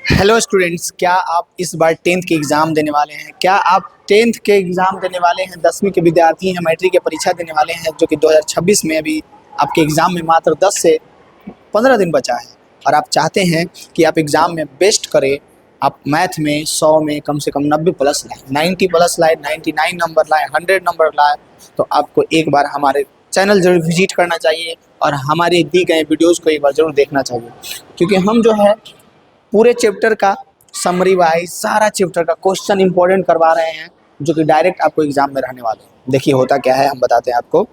Hello students, क्या आप इस बार टेंथ के एग्ज़ाम देने वाले हैं? क्या आप टेंथ के एग्ज़ाम देने वाले हैं? 10वीं के विद्यार्थी हैं, मैट्रिक की परीक्षा देने वाले हैं, जो कि 2026 में अभी आपके एग्ज़ाम में मात्र 10 से 15 दिन बचा है और आप चाहते हैं कि आप एग्ज़ाम में बेस्ट करें। आप मैथ में 100 में कम से कम 90 प्लस लाएँ, 90 प्लस लाएँ, 99 नंबर लाएँ, 100 नंबर लाएँ। तो आपको एक बार हमारे चैनल ज़रूर विजिट करना चाहिए और हमारे दी गए वीडियोज़ को एक बार ज़रूर देखना चाहिए, क्योंकि हम जो है पूरे चैप्टर का समरी वाइज सारा चैप्टर का क्वेश्चन इंपॉर्टेंट करवा रहे हैं, जो कि डायरेक्ट आपको एग्जाम में रहने वाले हैं। देखिए होता क्या है, हम बताते हैं आपको।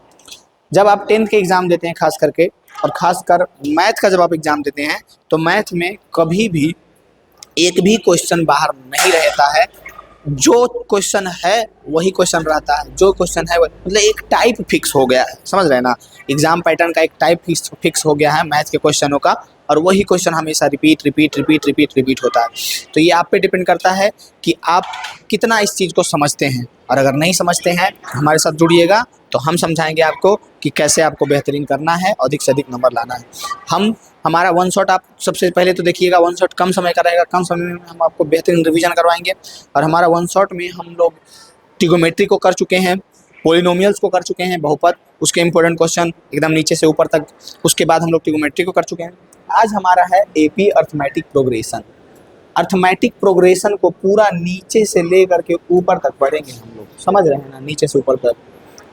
जब आप टेंथ के एग्ज़ाम देते हैं खास करके, और ख़ासकर मैथ का जब आप एग्ज़ाम देते हैं, तो मैथ में कभी भी एक भी क्वेश्चन बाहर नहीं रहता है। जो क्वेश्चन है वही क्वेश्चन रहता है, जो क्वेश्चन है मतलब एक टाइप फिक्स हो गया है, समझ रहे हैं ना। एग्जाम पैटर्न का एक टाइप फिक्स हो गया है मैथ के क्वेश्चनों का, और वही क्वेश्चन हमेशा रिपीट होता है। तो ये आप पे डिपेंड करता है कि आप कितना इस चीज़ को समझते हैं, और अगर नहीं समझते हैं हमारे साथ जुड़िएगा तो हम समझाएंगे आपको कि कैसे आपको बेहतरीन करना है, अधिक से अधिक नंबर लाना है। हमारा वन शॉट आप सबसे पहले तो देखिएगा, वन शॉट कम समय का रहेगा, कम समय में हम आपको बेहतरीन रिवीजन करवाएंगे। और हमारा वन शॉट में हम लोग ट्रिगोमेट्री को कर चुके हैं, पोलिनोमियल्स को कर चुके हैं, बहुपद, उसके इंपॉर्टेंट क्वेश्चन एकदम नीचे से ऊपर तक। उसके बाद हम लोग ट्रिगोमेट्री को कर चुके हैं। आज हमारा है AP arithmetic progression. Arithmetic progression को पूरा नीचे से ले करके ऊपर तक पढ़ेंगे हम लोग, समझ रहे हैं ना, नीचे से ऊपर तक।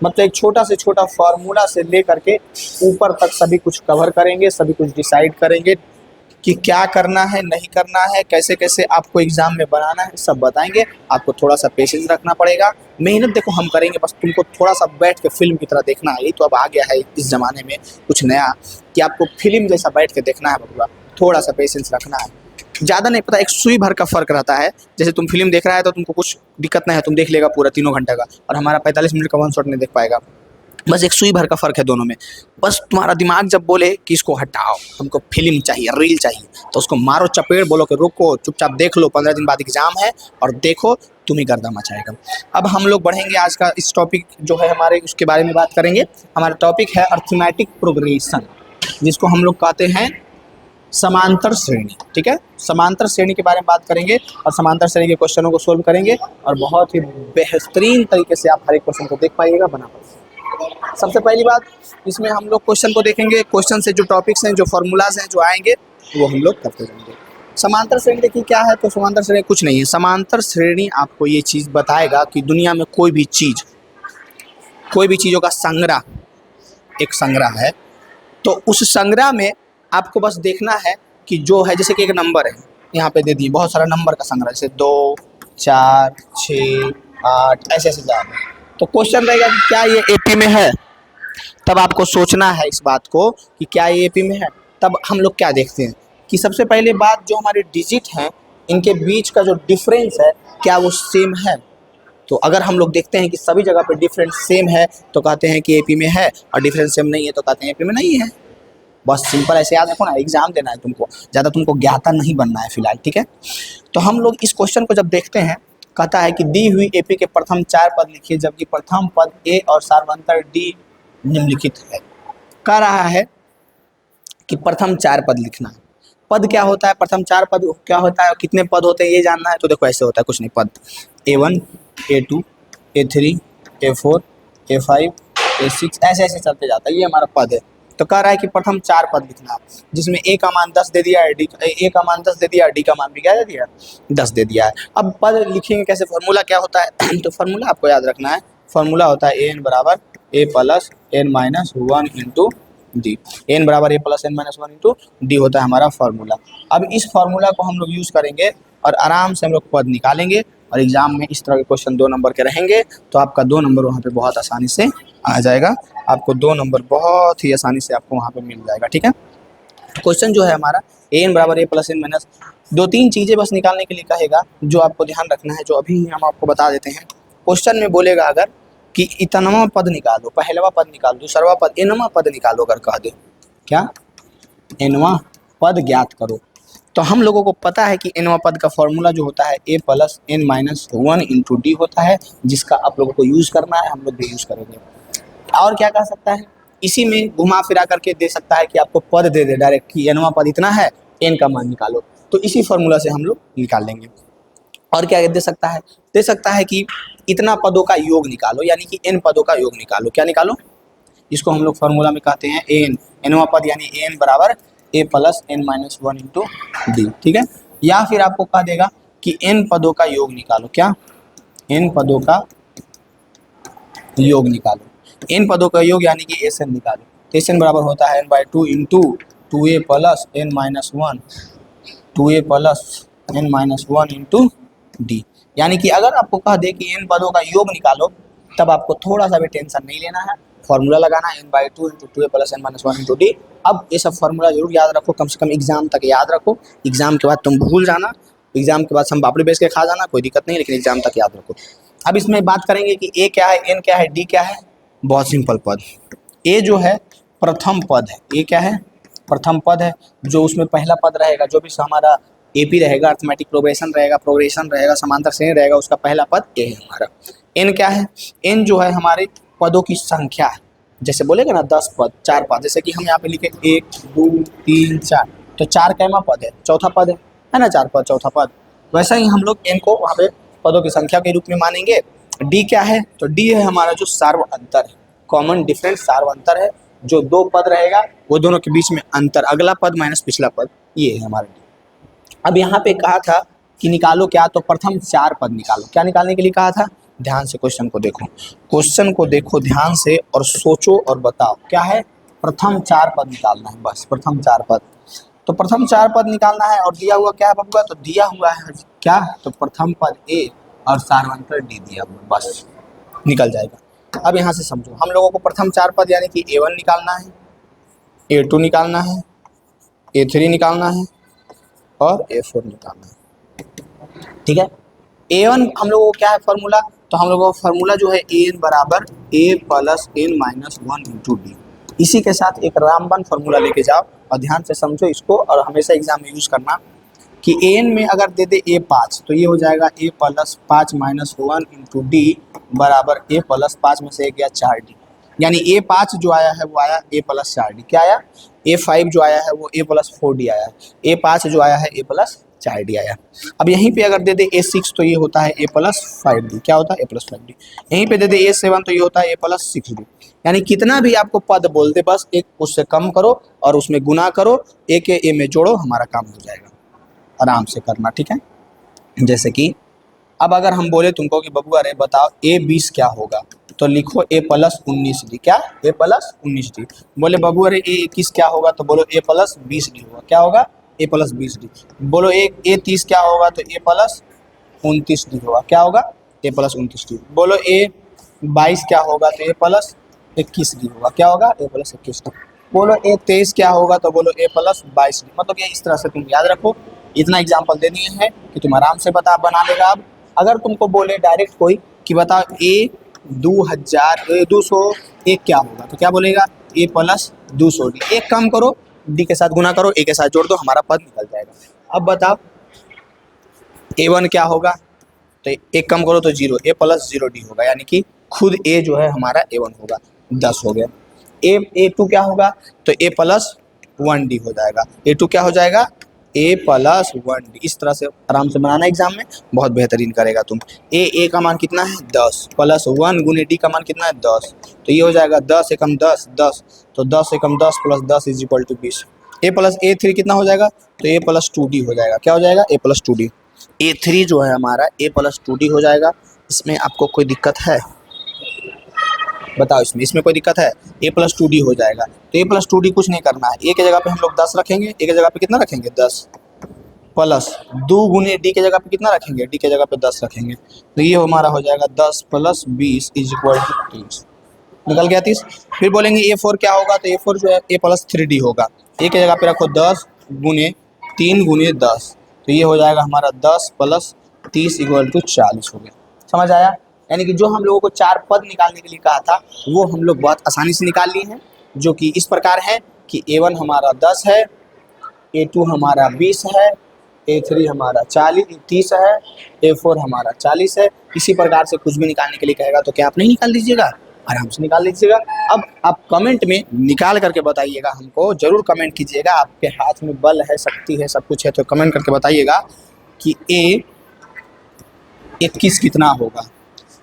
मतलब एक छोटा से छोटा फार्मूला से ले करके ऊपर तक सभी कुछ कवर करेंगे, सभी कुछ डिसाइड करेंगे कि क्या करना है, नहीं करना है, कैसे कैसे आपको एग्जाम में बनाना है, सब बताएंगे। आपको थोड़ा सा पेशेंस रखना पड़ेगा, मेहनत देखो हम करेंगे, बस तुमको थोड़ा सा बैठ के फिल्म की तरह देखना है। यही तो अब आ गया है इस ज़माने में कुछ नया, कि आपको फिल्म जैसा बैठ के देखना है बबुआ। थोड़ा सा पेशेंस रखना है, ज़्यादा नहीं पता, एक सुई भर का फ़र्क रहता है। जैसे तुम फिल्म देख रहा है तो तुमको कुछ दिक्कत नहीं है, तुम देख लेगा पूरा 3 घंटे का, और हमारा 45 मिनट का वन शॉट नहीं देख पाएगा। बस एक सुई भर का फ़र्क है दोनों में। बस तुम्हारा दिमाग जब बोले कि इसको हटाओ, हमको फिल्म चाहिए, रील चाहिए, तो उसको मारो चपेट, बोलो कि रुको, चुपचाप देख लो, 15 दिन बाद एग्जाम है और देखो तुम ही गर्दा मचाएगा। अब हम लोग बढ़ेंगे आज का इस टॉपिक जो है हमारे, उसके बारे में बात करेंगे। हमारा टॉपिक है अर्थमेटिक प्रोग्रेशन, जिसको हम लोग कहते हैं समांतर श्रेणी। ठीक है, समांतर श्रेणी के बारे में बात करेंगे और समांतर श्रेणी के क्वेश्चनों को सोल्व करेंगे, और बहुत ही बेहतरीन तरीके से आप हर एक क्वेश्चन को देख पाइएगा, बना पाइएगा। सबसे पहली बात, इसमें हम लोग क्वेश्चन को देखेंगे, क्वेश्चन से जो टॉपिक्स हैं, जो फॉर्मूलाज हैं जो आएंगे, वो हम लोग करते जाएंगे। समांतर श्रेणी देखिए क्या है। तो समांतर श्रेणी कुछ नहीं है। समांतर श्रेणी आपको ये चीज़ बताएगा कि दुनिया में कोई भी चीज़ों का संग्रह, एक संग्रह है, तो उस संग्रह में आपको बस देखना है कि जो है, जैसे कि एक नंबर है यहाँ पे दे दिए, बहुत सारा नंबर का संग्रह, जैसे 2, 4, 6, 8, ऐसे ऐसे जा रहे हैं। तो क्वेश्चन रहेगा कि क्या ये एपी में है। तब आपको सोचना है इस बात को कि क्या ये एपी में है। तब हम लोग क्या देखते हैं कि सबसे पहले बात, जो हमारे डिजिट हैं, इनके बीच का जो डिफरेंस है, क्या वो सेम है। तो अगर हम लोग देखते हैं कि सभी जगह पे डिफरेंस सेम है तो कहते हैं कि एपी में है, और डिफरेंस सेम नहीं है तो कहते हैं एपी में नहीं है। बस सिंपल ऐसे याद रखो ना, एग्जाम देना है तुमको, ज़्यादा तुमको ज्ञाता नहीं बनना है फिलहाल। ठीक है, तो हम लोग इस क्वेश्चन को जब देखते हैं, कहता है कि दी हुई एपी के प्रथम 4 पद लिखिए, जबकि प्रथम पद ए और सार्वंतर डी निम्नलिखित है। कह रहा है कि प्रथम 4 पद लिखना है। पद क्या होता है, प्रथम 4 पद क्या होता है, कितने पद होते हैं ये जानना है। तो देखो ऐसे होता है, कुछ नहीं, पद A1, A2, A3, A4, A5, A6, ऐसे ऐसे चलते जाता है, ये हमारा पद है। तो कह रहा है कि प्रथम 4 पद लिखना, जिसमें ए का मान 10 दे दिया है, ए का मान 10 दे दिया, डी का मान भी क्या दे दिया, 10 दे दिया है। अब पद लिखेंगे कैसे, फार्मूला क्या होता है तो फार्मूला आपको याद रखना है। फार्मूला होता है एन बराबर a plus N minus 1 into d. N बराबर a plus N minus 1 into d होता है हमारा फार्मूला। अब इस फार्मूला को हम लोग यूज़ करेंगे और आराम से हम लोग पद निकालेंगे, और एग्जाम में इस तरह के क्वेश्चन 2 नंबर के रहेंगे, तो आपका 2 नंबर वहाँ पे बहुत आसानी से आ जाएगा। आपको 2 नंबर बहुत ही आसानी से आपको वहाँ पे मिल जाएगा। ठीक है, क्वेश्चन जो है हमारा एन बराबर ए प्लस एन माइनस, 2-3 चीज़ें बस निकालने के लिए कहेगा, जो आपको ध्यान रखना है, जो अभी हम आपको बता देते हैं। क्वेश्चन में बोलेगा अगर कि इतनवा पद निकालो, पहलवा पद निकालो, दूसरवा पद, एनवा पद निकालो, अगर कह दे क्या, एनवा पद ज्ञात करो, तो हम लोगों को पता है कि एनवा पद का फॉर्मूला जो होता है a plus N minus 1 into d होता है, जिसका आप लोगों को यूज़ करना है, हम लोग भी यूज़ करेंगे। और क्या कह सकता है, इसी में घुमा फिरा करके दे सकता है कि आपको पद दे दे डायरेक्ट कि एनवा पद इतना है, एन का मान निकालो। तो इसी फॉर्मूला से हम लोग निकाल लेंगे। और क्या दे सकता है, दे सकता है कि इतना पदों का योग निकालो, यानी कि n पदों का योग निकालो। क्या निकालो, इसको हम लोग फॉर्मूला में कहते हैं एन, एनवा पद यानी एन बराबर a plus N minus one into d, ठीक है। या फिर आपको कह देगा कि एन पदों का योग निकालो। क्या, एन पदों का योग निकालो, एन पदों का योग यानी कि एस एन निकालो। तो एस एन बराबर होता है N by two into two A plus N minus one, two A plus N minus one into D. यानी कि अगर आपको कह दे कि एन पदों का योग निकालो, तब आपको थोड़ा सा भी टेंशन नहीं लेना है, फॉर्मूला लगाना है N by two into two A plus N minus one into D. अब ये सब फॉर्मूला जरूर याद रखो, कम से कम एग्जाम तक याद रखो, एग्जाम के बाद तुम भूल जाना, एग्जाम के बाद हम बापड़ी बेच के खा जाना, कोई दिक्कत नहीं, लेकिन एग्जाम तक याद रखो। अब इसमें बात करेंगे कि ए क्या है, एन क्या है, डी क्या है। बहुत सिंपल पद, ए जो है प्रथम पद है, ए क्या है, प्रथम पद है, जो उसमें पहला पद रहेगा, जो भी हमारा एपी रहेगा, अर्थमेटिक प्रोग्रेशन रहेगा, समांतर श्रेणी रहेगा, उसका पहला पद ए है हमारा। एन क्या है, एन जो है हमारे पदों की संख्या है, जैसे बोलेगा ना 10 पद, 4 पद, जैसे कि हम यहाँ पे लिखे 1 2 3 4, तो 4 कैमा पद है, चौथा पद है ना, 4 पद चौथा पद। वैसा ही हम लोग एन को वहाँ पे पदों की संख्या के रूप में मानेंगे। डी क्या है, तो डी है हमारा जो सार्व अंतर है, कॉमन डिफरेंस सार्व अंतर है, जो दो पद रहेगा वो दोनों के बीच में अंतर, अगला पद माइनस पिछला पद, ये है हमारा डी। अब यहाँ पे कहा था कि निकालो क्या, तो प्रथम 4 पद निकालो। क्या निकालने के लिए कहा था, ध्यान से क्वेश्चन को देखो, क्वेश्चन को देखो ध्यान से और सोचो और बताओ। क्या है, प्रथम 4 पद निकालना है, बस प्रथम 4 पद। तो प्रथम 4 पद निकालना है, और दिया हुआ क्या है बबुआ, तो दिया हुआ है क्या, तो प्रथम पद ए और सार्वंतर डी दिया हुआ, बस निकल जाएगा। अब यहाँ से समझो, हम लोगों को प्रथम 4 पद यानी कि A1 निकालना है, A2 निकालना है, A3 निकालना है और A4 निकालना है, ठीक है। A1 हम लोगों को क्या है फॉर्मूला, तो हम लोगों का फॉर्मूला जो है AN बराबर A plus N minus one into D. इसी के साथ एक रामबन फॉर्मूला लेके जाओ और ध्यान से समझो इसको, और हमेशा एग्जाम में यूज करना कि एन में अगर दे दे A5, तो ये हो जाएगा A plus 5 minus one into D बराबर A प्लस 5 में से एक गया 4D। यानी A5 जो आया है वो आया A प्लस 4D। क्या आया, A5 जो आया है वो A प्लस 4D आया है, A5 जो आया है A प्लस 4D आया। अब यहीं पे अगर दे दे A6 तो ये होता है A प्लस 5D। क्या होता है, A प्लस 5D। यहीं पे दे दे A7 तो ये होता है A प्लस 6D। यानी कितना भी आपको पद बोल दे, बस एक उससे कम करो और उसमें गुना करो, ए के ए में जोड़ो, हमारा काम हो जाएगा। आराम से करना, ठीक है। जैसे कि अब अगर हम बोले तुमको कि बबुआ अरे बताओ A20 क्या होगा, तो लिखो A प्लस 19D। क्या, A प्लस 19D। बोले बबुआ अरे A21 क्या होगा, तो बोलो A प्लस 20D होगा। क्या होगा, A प्लस 20D। बोलो A30 क्या होगा, तो A प्लस 29D होगा। क्या होगा, A प्लस 29D। बोलो A22 क्या होगा, तो A प्लस 21D होगा। क्या होगा, A प्लस 21D। बोलो A23 क्या होगा, तो बोलो A प्लस 22D। मतलब ये इस तरह से तुम याद रखो, इतना एग्जाम्पल दे दिए हैं कि तुम आराम से बना लेगा। अब अगर तुमको बोले डायरेक्ट कोई कि बताओ A201 क्या होगा, तो क्या बोलेगा, A प्लस 200D। एक काम करो, D के साथ गुना करो, A के साथ जोड़ दो, हमारा पद निकल जाएगा। अब बताओ A1 क्या होगा, तो एक कम करो तो 0, A प्लस 0D होगा। यानी कि खुद A जो है हमारा A1 होगा, 10 हो गया। A2 क्या होगा, तो A प्लस 1D हो जाएगा। A2 क्या हो जाएगा, A प्लस 1D। इस तरह से आराम से बनाना एग्जाम में, बहुत बेहतरीन करेगा तुम। A का मान कितना है 10 प्लस 1 गुने D का मान कितना है 10, तो ये हो जाएगा 10 एकम 10 10, तो 10 एकम 10 plus 10 is equal to 20। A plus A3 कितना हो जाएगा, तो A प्लस 2D हो जाएगा। क्या हो जाएगा, A प्लस 2D। A3 जो है हमारा A प्लस 2D हो जाएगा। इसमें आपको कोई दिक्कत है, बताओ, इसमें कोई दिक्कत है, A प्लस 2D हो जाएगा। तो A प्लस 2D कुछ नहीं करना है, A के जगह पे हम लोग 10 रखेंगे, A के जगह पे कितना रखेंगे 10 प्लस 2 गुने D के जगह पे कितना रखेंगे, D के जगह पे 10 रखेंगे, तो ये हमारा हो जाएगा 10 प्लस 20 इज इक्वल टू 30। निकल गया 30। फिर बोलेंगे A4 क्या होगा, तो A4 जो है A प्लस 3D होगा। A के जगह पे रखो 10 गुने 3 गुने 10, तो ये हो जाएगा हमारा 10 प्लस 30 इक्वल टू 40 हो गया। समझ आया। यानी कि जो हम लोगों को 4 पद निकालने के लिए कहा था वो हम लोग बहुत आसानी से निकाल लिए हैं, जो कि इस प्रकार है कि A1 हमारा 10 है, A2 हमारा 20 है, A3 हमारा 30 है, A4 हमारा 40 है। इसी प्रकार से कुछ भी निकालने के लिए कहेगा तो क्या आप नहीं निकाल दीजिएगा, आराम से निकाल लीजिएगा। अब आप कमेंट में निकाल करके बताइएगा, हमको जरूर कमेंट कीजिएगा। आपके हाथ में बल है, शक्ति है, सब कुछ है, तो कमेंट करके बताइएगा कि A21 कितना होगा।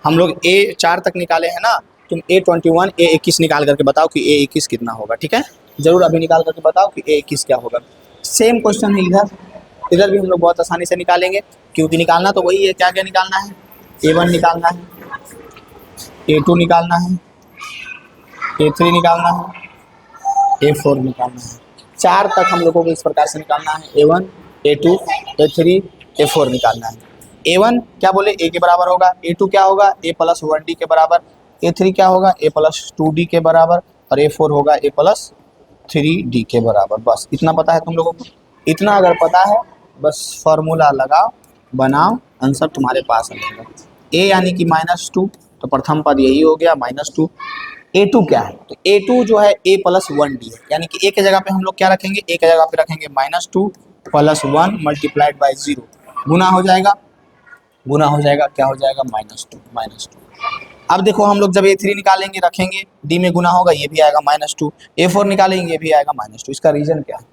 हम लोग A4 तक निकाले हैं ना, तुम A21 A21 निकाल करके बताओ कि A21 कितना होगा। ठीक है, जरूर अभी निकाल करके बताओ कि A21 क्या होगा। सेम क्वेश्चन है इधर, इधर भी हम लोग बहुत आसानी से निकालेंगे, क्योंकि निकालना तो वही है। क्या क्या निकालना है? A1 निकालना है, A2 निकालना है, A3 निकालना है, A4 निकालना है। 4 तक हम लोगों को इस प्रकार से निकालना है। A1 A2 A3 A4 निकालना है। A1 क्या बोले? A के बराबर होगा। A2 क्या होगा? A प्लस 1D के बराबर। A3 क्या होगा? A प्लस 2D के बराबर। और A4 होगा A प्लस 3D के बराबर। बस इतना पता है तुम लोगों को। इतना अगर पता है, बस फॉर्मूला लगाओ, बनाओ, आंसर तुम्हारे पास आ जाएगा। A यानी कि -2, तो प्रथम पद यही हो गया -2। A2 क्या है? तो A2 जो है A प्लस 1D है, यानी कि A के जगह पे हम लोग क्या रखेंगे? A के जगह पे रखेंगे -2 प्लस 1 मल्टीप्लाइड बाई 0, गुना हो जाएगा, गुना हो जाएगा, क्या हो जाएगा? -2। अब देखो हम लोग जब A3 निकालेंगे, रखेंगे, D में गुना होगा, ये भी आएगा -2। A4 निकालेंगे, ये भी आएगा -2। इसका रीज़न क्या है?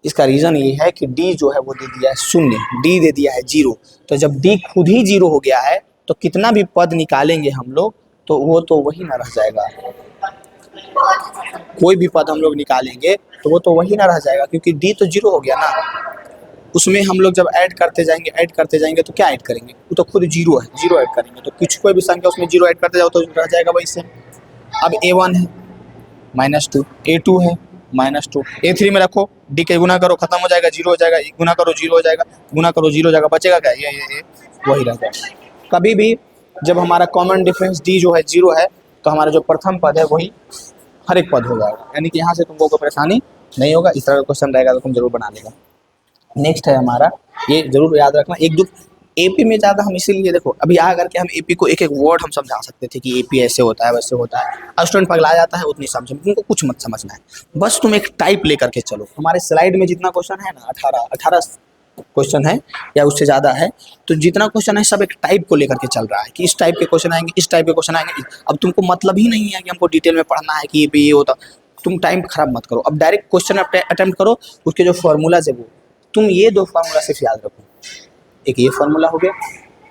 इसका रीज़न ये है कि D जो है वो दे दिया है 0, D दे दिया है 0। तो जब D खुद ही 0 हो गया है, तो कितना भी पद निकालेंगे हम लोग, तो वो तो वही ना रह जाएगा। कोई भी पद हम लोग निकालेंगे तो वो तो वही ना रह जाएगा, क्योंकि D तो 0 हो गया ना। उसमें हम लोग जब ऐड करते जाएंगे तो क्या ऐड करेंगे? वो तो खुद 0 है, 0 ऐड करेंगे, तो कुछ कोई भी संख्या उसमें 0 ऐड करते जाओ तो रह जाएगा वही से। अब A1 है -2, A2 है -2, A3 में रखो, D के गुना करो, खत्म हो जाएगा, 0 हो जाएगा, गुना करो 0 हो जाएगा, गुना करो 0 हो जाएगा, बचेगा क्या? ये वही रह जाएगा। कभी भी जब हमारा कॉमन डिफरेंस D जो है 0 है, तो हमारा जो प्रथम पद है वही हर एक पद हो जाएगा, यानी कि यहाँ से तुमको कोई परेशानी नहीं होगा। इस तरह का क्वेश्चन रहेगा तो तुम जरूर बना लेगा। नेक्स्ट है हमारा, ये जरूर याद रखना, एक दो एपी में ज़्यादा हम इसीलिए देखो, अभी आ करके हम एपी को एक एक वर्ड हम समझा सकते थे कि एपी ऐसे होता है, वैसे होता है। अब स्टूडेंट पगला जाता है, उतनी समझ में तुमको कुछ मत समझना है, बस तुम एक टाइप लेकर के चलो। हमारे स्लाइड में जितना क्वेश्चन है ना, 18 क्वेश्चन है या उससे ज़्यादा है, तो जितना क्वेश्चन है सब एक टाइप को लेकर के चल रहा है कि इस टाइप के क्वेश्चन आएंगे, इस टाइप के क्वेश्चन आएंगे। अब तुमको मतलब ही नहीं है कि हमको डिटेल में पढ़ना है कि ये पे ये होता, तुम टाइम खराब मत करो। अब डायरेक्ट क्वेश्चन अटेम्प्ट करो, उसके जो फॉर्मूलाज है वो तुम ये 2 फार्मूला सिर्फ याद रखो, एक ये फार्मूला हो गया,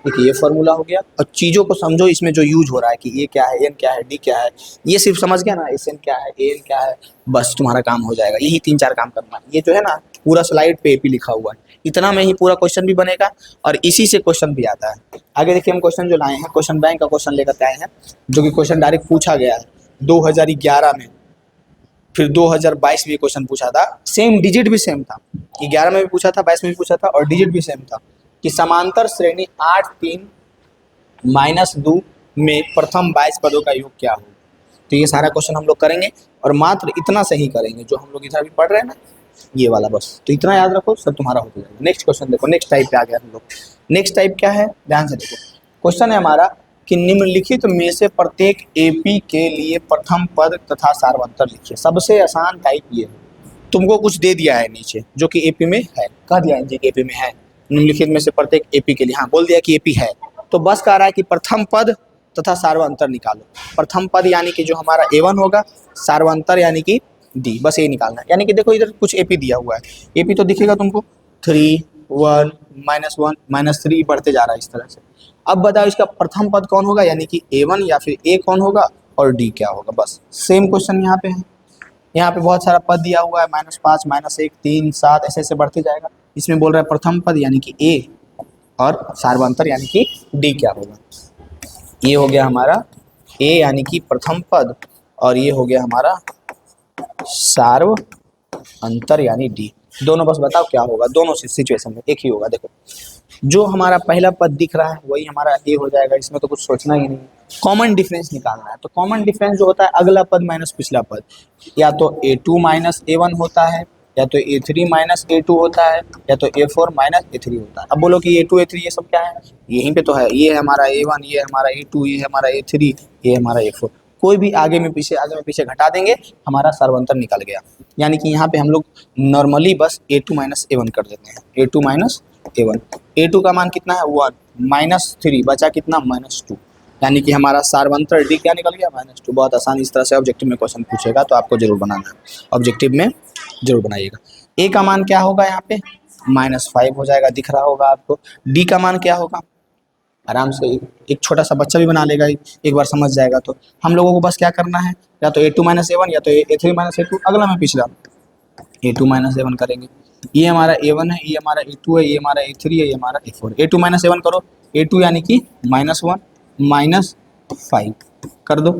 एक ये फार्मूला हो गया, और चीज़ों को समझो इसमें जो यूज हो रहा है कि ये क्या है, एन क्या है, डी क्या है, ये सिर्फ समझ गया ना, एस एन क्या है, ए एन क्या है, बस तुम्हारा काम हो जाएगा। यही 3-4 काम करना है। ये जो है ना पूरा स्लाइड पे एपी लिखा हुआ है, इतना में ही पूरा क्वेश्चन भी बनेगा और इसी से क्वेश्चन भी आता है। आगे देखिए हम क्वेश्चन जो लाए हैं, क्वेश्चन बैंक का क्वेश्चन लेकर के आए हैं, जो कि क्वेश्चन डायरेक्ट पूछा गया है 2011 में, फिर 2022 में क्वेश्चन पूछा था, सेम डिजिट भी सेम था, 11 में भी पूछा था, 22 में भी पूछा था, और डिजिट भी सेम था कि समांतर श्रेणी 8 3 -2 में प्रथम 22 पदों का योग क्या हो। तो ये सारा क्वेश्चन हम लोग करेंगे और मात्र इतना सही करेंगे जो हम लोग इधर भी पढ़ रहे हैं ना, ये वाला, बस तो इतना याद रखो, सब तुम्हारा हो जाएगा। नेक्स्ट क्वेश्चन देखो, नेक्स्ट टाइप पे आ गया हम लोग। नेक्स्ट टाइप क्या है, ध्यान से देखो। क्वेश्चन है हमारा कि निम्नलिखित में से प्रत्येक एपी के लिए प्रथम पद तथा सार्वंतर लिखिए। सबसे आसान टाइप ये है, तुमको कुछ दे दिया है नीचे जो कि एपी में है, कह दिया है कि एपी में है, निम्नलिखित में से प्रत्येक एपी के लिए, हाँ बोल दिया कि एपी है, तो बस कह रहा है कि प्रथम पद तथा सार्वंतर निकालो। प्रथम पद यानी कि जो हमारा A1 होगा, सार्वंतर यानी कि D, बस ये निकालना है। यानी कि देखो इधर कुछ एपी दिया हुआ है, एपी तो दिखेगा तुमको 3 1 -1 -3 बढ़ते जा रहा है इस तरह से। अब बताओ इसका प्रथम पद कौन होगा, यानी कि A1 या फिर A कौन होगा और D क्या होगा। बस सेम क्वेश्चन यहाँ पे है, यहाँ पे बहुत सारा पद दिया हुआ है, -5 -1 3 7 ऐसे ऐसे बढ़ते जाएगा। इसमें बोल रहा है प्रथम पद यानी कि A और सार्वंतर यानी कि D क्या होगा। ये हो गया हमारा A यानी कि प्रथम पद, और ये हो गया हमारा सार्वंतर यानी D। दोनों बस बताओ क्या होगा, दोनों सिचुएशन में एक ही होगा। देखो जो हमारा पहला पद दिख रहा है वही हमारा A हो जाएगा, इसमें तो कुछ सोचना ही नहीं। कॉमन डिफरेंस निकालना है, तो कॉमन डिफरेंस जो होता है अगला पद माइनस पिछला पद, या तो A2 - A1 होता है, या तो A3 - A2 होता है, या तो A4 - A3 होता है। अब बोलो कि A2 A3 ये सब क्या है, यहीं पे तो है, ये है हमारा A1, ये है हमारा A2, ये है हमारा A3, ये है हमारा A4। कोई भी आगे में पीछे घटा देंगे, हमारा सार्वंतर निकल गया। यानी कि यहाँ पे हम लोग नॉर्मली बस A2 - A1 कर देते हैं, A2 - A1। A2 का मान कितना है 1, -3 बचा कितना -2, यानी कि हमारा सार्वंतर डी क्या निकल गया -2। बहुत आसान, इस तरह से ऑब्जेक्टिव में क्वेश्चन पूछेगा तो आपको जरूर बनाना है, ऑब्जेक्टिव में जरूर बनाइएगा। ए का मान क्या होगा यहाँ पे -5 हो जाएगा, दिख रहा होगा आपको। डी का मान क्या होगा, आराम से एक छोटा सा बच्चा भी बना लेगा, एक बार समझ जाएगा। तो हम लोगों को बस क्या करना है, या तो A2 - A1 या तो A3 - A2, अगला में पिछला A2 - A1 करेंगे। ये हमारा A1 है, ये हमारा A2 है, ये हमारा A3 है, ये हमारा A4 है। A2 - A1 करो, A2 यानी कि -1 -5 कर दो।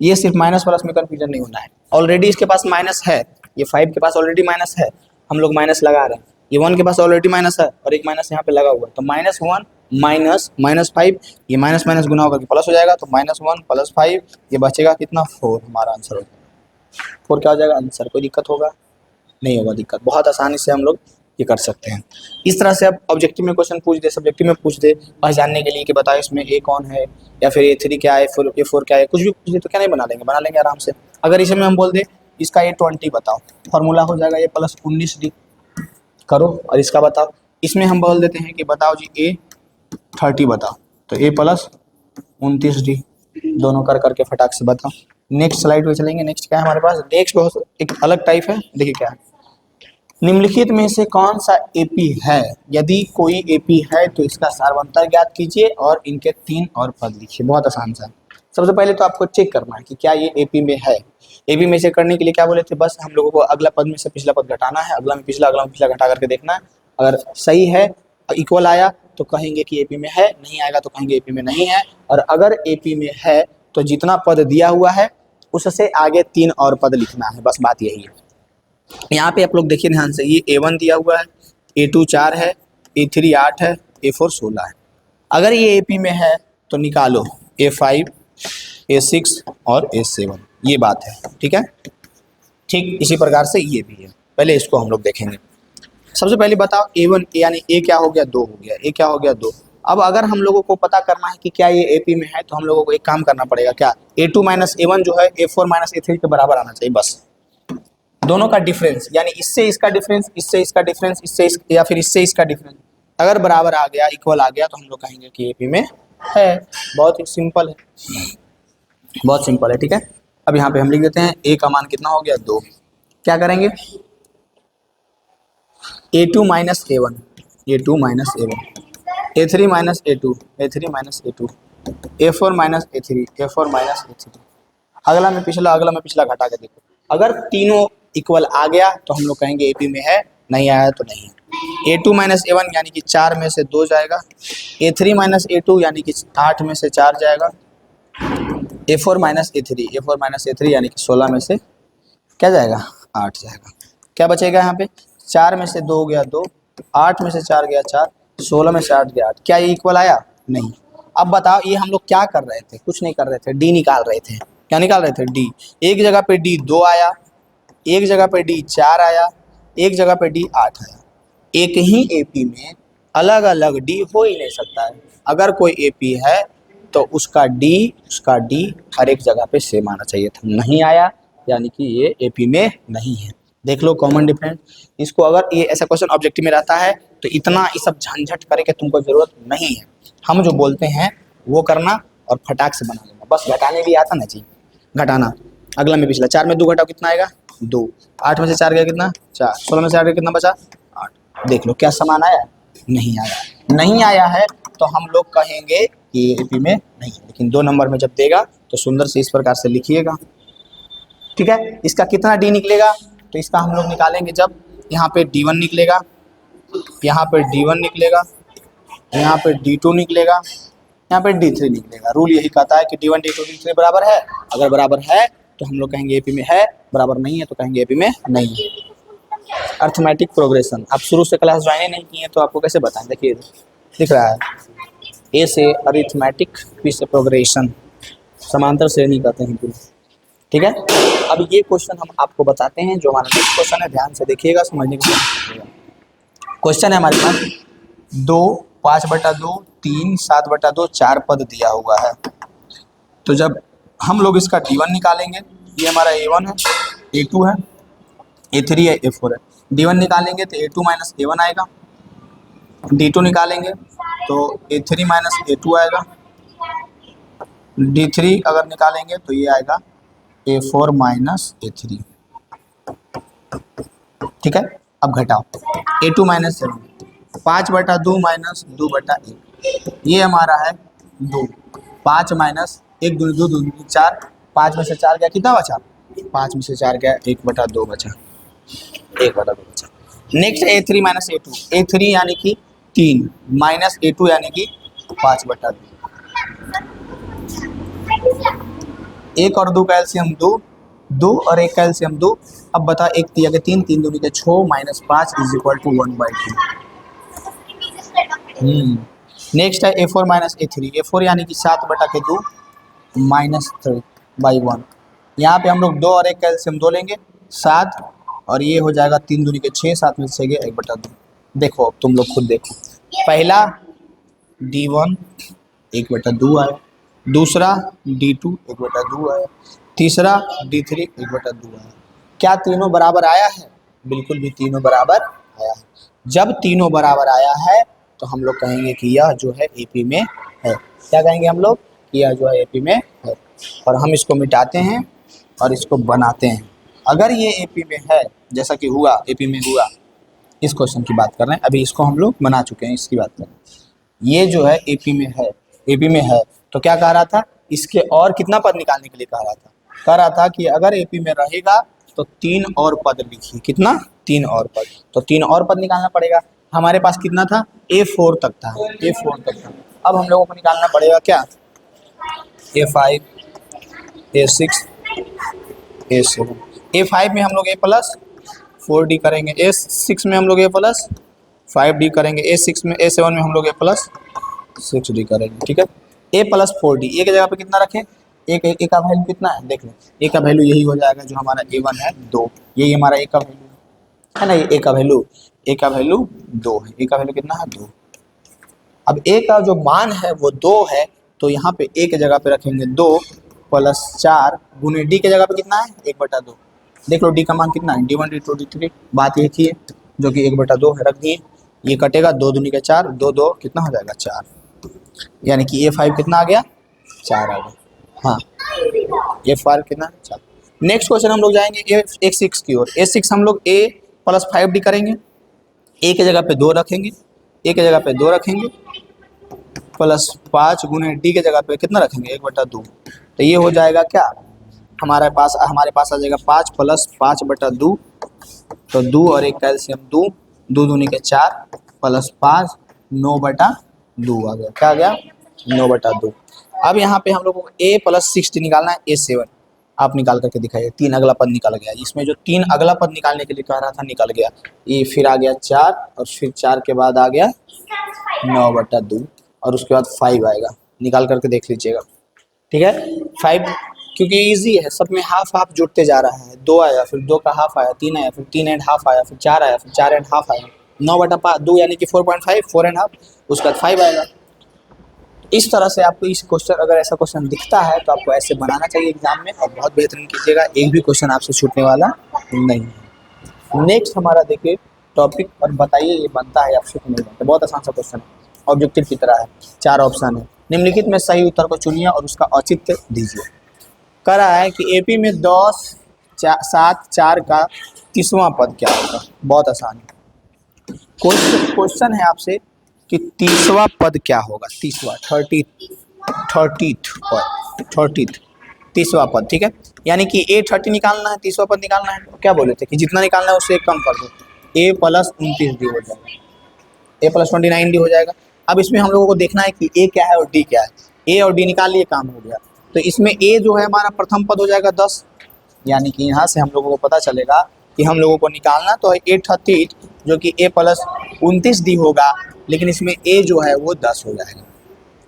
ये सिर्फ माइनस प्लस में कन्फ्यूजन नहीं होना है, ऑलरेडी इसके पास माइनस है, ये 5 के पास ऑलरेडी माइनस है, हम लोग माइनस लगा रहे हैं। ये 1 के पास ऑलरेडी माइनस है और एक माइनस यहाँ पे लगा हुआ है, तो -1 -5, ये माइनस माइनस गुना होकर प्लस हो जाएगा, तो -1 + 5, ये बचेगा कितना 4, हमारा आंसर हो जाएगा 4। क्या हो जाएगा आंसर, कोई दिक्कत होगा नहीं होगा दिक्कत, बहुत आसानी से हम लोग ये कर सकते हैं। इस तरह से अब ऑब्जेक्टिव में क्वेश्चन पूछ दे, सब्जेक्टिव में पूछ दे, बस जानने के लिए कि बताओ इसमें ए कौन है, या फिर A3 क्या है, A4 क्या है, कुछ भी पूछ दे तो क्या नहीं बना लेंगे आराम से। अगर इसमें हम बोल दे इसका A20 बताओ, फार्मूला हो जाएगा A + 19D करो, और इसका बताओ। इसमें हम बोल देते हैं कि बताओ जी A30 बताओ, तो A + 29D, दोनों कर करके फटाक से बताओ। नेक्स्ट स्लाइड पे चलेंगे। नेक्स्ट क्या है हमारे पास, नेक्स्ट बहुत एक अलग टाइप है, देखिए क्या है, निम्नलिखित में से कौन सा एपी है, यदि कोई एपी है तो इसका सार्वंतर ज्ञात कीजिए और इनके 3 और पद लिखिए। बहुत आसान सा है। सबसे पहले तो आपको चेक करना है कि क्या ये एपी में है। एपी में से करने के लिए क्या बोले थे, बस हम लोगों को अगला पद में से पिछला पद घटाना है, अगला में पिछला घटा करके देखना है। अगर सही है, इक्वल आया तो कहेंगे कि एपी में है, नहीं आएगा तो कहेंगे एपी में नहीं है। और अगर एपी में है तो जितना पद दिया हुआ है उससे आगे 3 और पद लिखना है, बस बात यही है। यहाँ पे आप लोग देखिए ध्यान से, ये A1 दिया हुआ है, A2 4 है, A3 8 है, A4 16 है। अगर ये एपी में है तो निकालो A5, A6 और A7, ये बात है, ठीक है। ठीक इसी प्रकार से ये भी है, पहले इसको हम लोग देखेंगे। सबसे पहले बताओ A1 यानी A क्या हो गया 2 हो गया, A क्या हो गया 2। अब अगर हम लोगों को पता करना है कि क्या ये एपी में है तो हम लोगों को एक काम करना पड़ेगा, क्या A2 - A1 जो है A4 - A3 के बराबर आना चाहिए, बस दोनों का डिफरेंस, यानी इससे इसका डिफरेंस, इससे इसका डिफरेंस, इससे या फिर इससे इसका डिफरेंस अगर बराबर आ गया, इक्वल आ गया, तो हम लोग कहेंगे कि एपी में है। बहुत ही सिंपल है, बहुत सिंपल है, ठीक है। अब यहाँ पे हम लिख देते हैं ए का मान कितना हो गया 2। क्या करेंगे A2 - A1, A2 - A1, A3 - A2, A3 - A2, A4 - A3, A4 - A3, अगला में पिछला घटा के देखो। अगर तीनों इक्वल आ गया तो हम लोग कहेंगे एपी में है, नहीं आया तो नहीं है। A2 - A1 यानी कि 4 में से 2 जाएगा, A3 - A2 यानी कि 8 में से 4 जाएगा, A4 - A3 यानी कि 16 में से क्या जाएगा 8 जाएगा। क्या बचेगा यहाँ पे, 4 में से 2 हो गया 2, 8 में से 4 गया 4, 16 में से 8 गया 8। क्या ये इक्वल आया, नहीं। अब बताओ ये हम लोग क्या कर रहे थे, कुछ नहीं कर रहे थे, डी निकाल रहे थे। क्या निकाल रहे थे, डी। एक जगह पे डी 2 आया, एक जगह पे डी 4 आया, एक जगह पे डी 8 आया। एक ही एपी में अलग अलग डी हो ही नहीं सकता है। अगर कोई एपी है तो उसका डी हर एक जगह पे सेम आना चाहिए था, नहीं आया, यानी कि ये एपी में नहीं है। देख लो कॉमन डिफरेंस। इसको अगर ये ऐसा क्वेश्चन ऑब्जेक्टिव में रहता है तो इतना ये सब झंझट करे के तुमको जरूरत नहीं है। हम जो बोलते हैं वो करना और फटाक से बना लेना, बस घटाने भी आता ना चाहिए, घटाना। अगला में पिछला, 4 में 2 घटाओ कितना आएगा 2, 8 में से 4 गया कितना 4, 16 में से 8 गया कितना बचा 8। देख लो क्या समान आया, नहीं आया। नहीं आया है तो हम लोग कहेंगे कि ये एपी में नहीं है, लेकिन 2 नंबर में जब देगा तो सुंदर से इस प्रकार से लिखिएगा, ठीक है। इसका कितना डी निकलेगा, तो इसका हम लोग निकालेंगे जब यहाँ पे D1 निकलेगा, यहाँ पे D1 निकलेगा, यहाँ पे D2 निकलेगा, यहाँ पे D3 निकलेगा। रूल यही कहता है कि D1 D2 D3 बराबर है, अगर बराबर है तो हम लोग कहेंगे एपी में है, बराबर नहीं है तो कहेंगे एपी में नहीं है। अर्थमेटिक प्रोग्रेशन, आप शुरू से क्लास ज्वाइन नहीं किए तो आपको कैसे बताएं, देखिए दिख रहा है, ए से अरिथमेटिक, पी से प्रोग्रेशन, समांतर श्रेणी कहते हैं पूरी, ठीक है। अब ये क्वेश्चन हम आपको बताते हैं, जो हमारा नेक्स्ट क्वेश्चन है, ध्यान से देखिएगा, समझने की कोशिश करिएगा। क्वेश्चन है हमारे पास 2 5/2 3 7/2 4 पद दिया हुआ है। तो जब हम लोग इसका D1 निकालेंगे, ये हमारा A1 है, A2 है, A3 है, A4 है। D1 निकालेंगे तो A2 - A1 आएगा, D2 निकालेंगे तो A3 - A2 आएगा, D3 अगर निकालेंगे तो ये आएगा A4 माइनस A3। ठीक है, अब घटाओ A2 माइनस 7, 5/2 माइनस 2/1, ये हमारा है 2। 5 माइनस 1 दूनी 2 दूनी 4, 5 में से 4 गया, कितना बचा? 5 में से 4 गया 1/2 बचा, 1/2 बचा। Next A3 minus A2, A3 यानी कि 3 माइनस A2 यानी कि 5/2। 1 और 2 का एलसीएम 2, 2 और 1 का एलसीएम 2। अब बता, 1 3 के 3, 3 दूनी के 6 minus 5 is equal to 1/2। Next है A4 माइनस A3, A4 यानी कि 7/2 माइनस 3/1। यहाँ पे हम लोग 2 और 1 का एलसीएम 2 लेंगे 7, और ये हो जाएगा 3 दूनी के 6, 7 में से 6 गया 1/2। देखो तुम लोग खुद देखो, पहला D1 1/2 आया, दूसरा D2 1/2 आया, तीसरा D3 1/2 आया। क्या तीनों बराबर आया है? बिल्कुल भी तीनों बराबर आया है। जब तीनों बराबर आया है तो हम लोग कहेंगे कि यह जो है एपी में है। क्या कहेंगे हम लोग? कि यह जो है एपी में है। और हम इसको मिटाते हैं और इसको बनाते हैं। अगर ये एपी में है, जैसा कि हुआ, एपी में हुआ, इस क्वेश्चन की बात कर रहे हैं, अभी इसको हम लोग बना चुके हैं, इसकी बात कर रहे हैं। ये जो है एपी में है, एपी में है तो क्या कह रहा था? इसके और कितना पद निकालने के लिए कह रहा था? कह रहा था कि अगर एपी में रहेगा तो 3 और पद लिखिए। कितना? 3 और पद। तो 3 और पद निकालना पड़ेगा। हमारे पास कितना था? A4 तक था, A4 तक था। अब हम लोगों को निकालना पड़ेगा क्या? A5, A6, A7। A5 में हम लोग A+4D करेंगे, A6 में हम लोग A+5D करेंगे, A6 में A7 में हम लोग A+6D करेंगे। ठीक है, A+4D, ए की जगह पे कितना रखें? एक ए का वैल्यू कितना है देख लो, ए का वैल्यू यही हो जाएगा जो हमारा A1 है 2, यही हमारा ए का वैल्यू है ना। ये ए का वैल्यू 2 है, ए का वैल्यू कितना है? 2। अब ए का जो मान है वो 2 है, तो यहाँ पे ए के जगह पे रखेंगे 2 + 4 गुने डी के जगह पे कितना है? 1/2। देख लो डी का मान कितना है? D1 D2 D3, बात एक ही है जो कि 1/2 है, रख दिए। ये कटेगा 2 दूनी के 4, 2 2 कितना हो जाएगा? 4, यानी कि A5 कितना आ गया? 4 आ गया। हाँ, A5 कितना? 4। नेक्स्ट क्वेश्चन हम लोग जाएंगे A6 की ओर। A6 हम लोग A+5D करेंगे, ए के जगह पे 2 रखेंगे, ए के जगह पे 2 रखेंगे, +5 गुने डी के जगह पे कितना रखेंगे? 1/2। तो ये हो जाएगा क्या? हमारे पास आ जाएगा 5 + 5/2, तो 2 और 1 का एलसीएम 2, 2 दूनी के 4 + 5 9/2 आ गया। क्या आ गया? 9/2। अब यहाँ पे हम लोगों को A+60 निकालना है, A7। आप निकाल करके दिखाइए। 3 अगला पद निकल गया, इसमें जो 3 अगला पद निकालने के लिए कह रहा था निकल गया। ये फिर आ गया 4, और फिर 4 के बाद आ गया 9/2, और उसके बाद 5 आएगा। निकाल करके देख लीजिएगा। ठीक है, 5 क्योंकि इजी है, सब में हाफ हाफ जुड़ते जा रहा है। 2 आया, फिर 2 का हाफ आया, 3 आया, फिर 3 एंड हाफ आया, फिर 4 आया, फिर 4 एंड हाफ आया, 9/2 यानी कि 4.5, 4 एंड हाफ, उसके बाद 5 आएगा। इस तरह से आपको इस क्वेश्चन, अगर ऐसा क्वेश्चन दिखता है तो आपको ऐसे बनाना चाहिए एग्जाम में, और बहुत बेहतरीन कीजिएगा, एक भी क्वेश्चन आपसे छूटने वाला नहीं है। नेक्स्ट हमारा देखिए टॉपिक, और बताइए ये बनता है आपसे कि नहीं बनता। बहुत आसान सा क्वेश्चन है, ऑब्जेक्टिव की तरह है। 4 ऑप्शन है, निम्नलिखित में सही उत्तर को चुनिए और उसका औचित्य दीजिए। कह रहा है कि एपी में 10 7 4 का 30वां पद क्या होगा? बहुत आसान है। क्वेश्चन है आपसे कि 30वां पद क्या होगा? 30वां 30वां पद। ठीक है, यानी कि A30 निकालना है, 30वां पद निकालना है। क्या बोले थे कि जितना निकालना है उससे एक कम कर दो, A+29D हो जाएगा, A+29D हो जाएगा। अब इसमें हम लोगों को देखना है कि A क्या है और D क्या है। A और D निकाल लिए, काम हो गया। तो इसमें A जो है हमारा प्रथम पद हो जाएगा 10, यानी कि यहाँ से हम लोगों को पता चलेगा कि हम लोगों को निकालना तो है A30 जो कि A+29D होगा, लेकिन इसमें A जो है वो 10 हो जाएगा।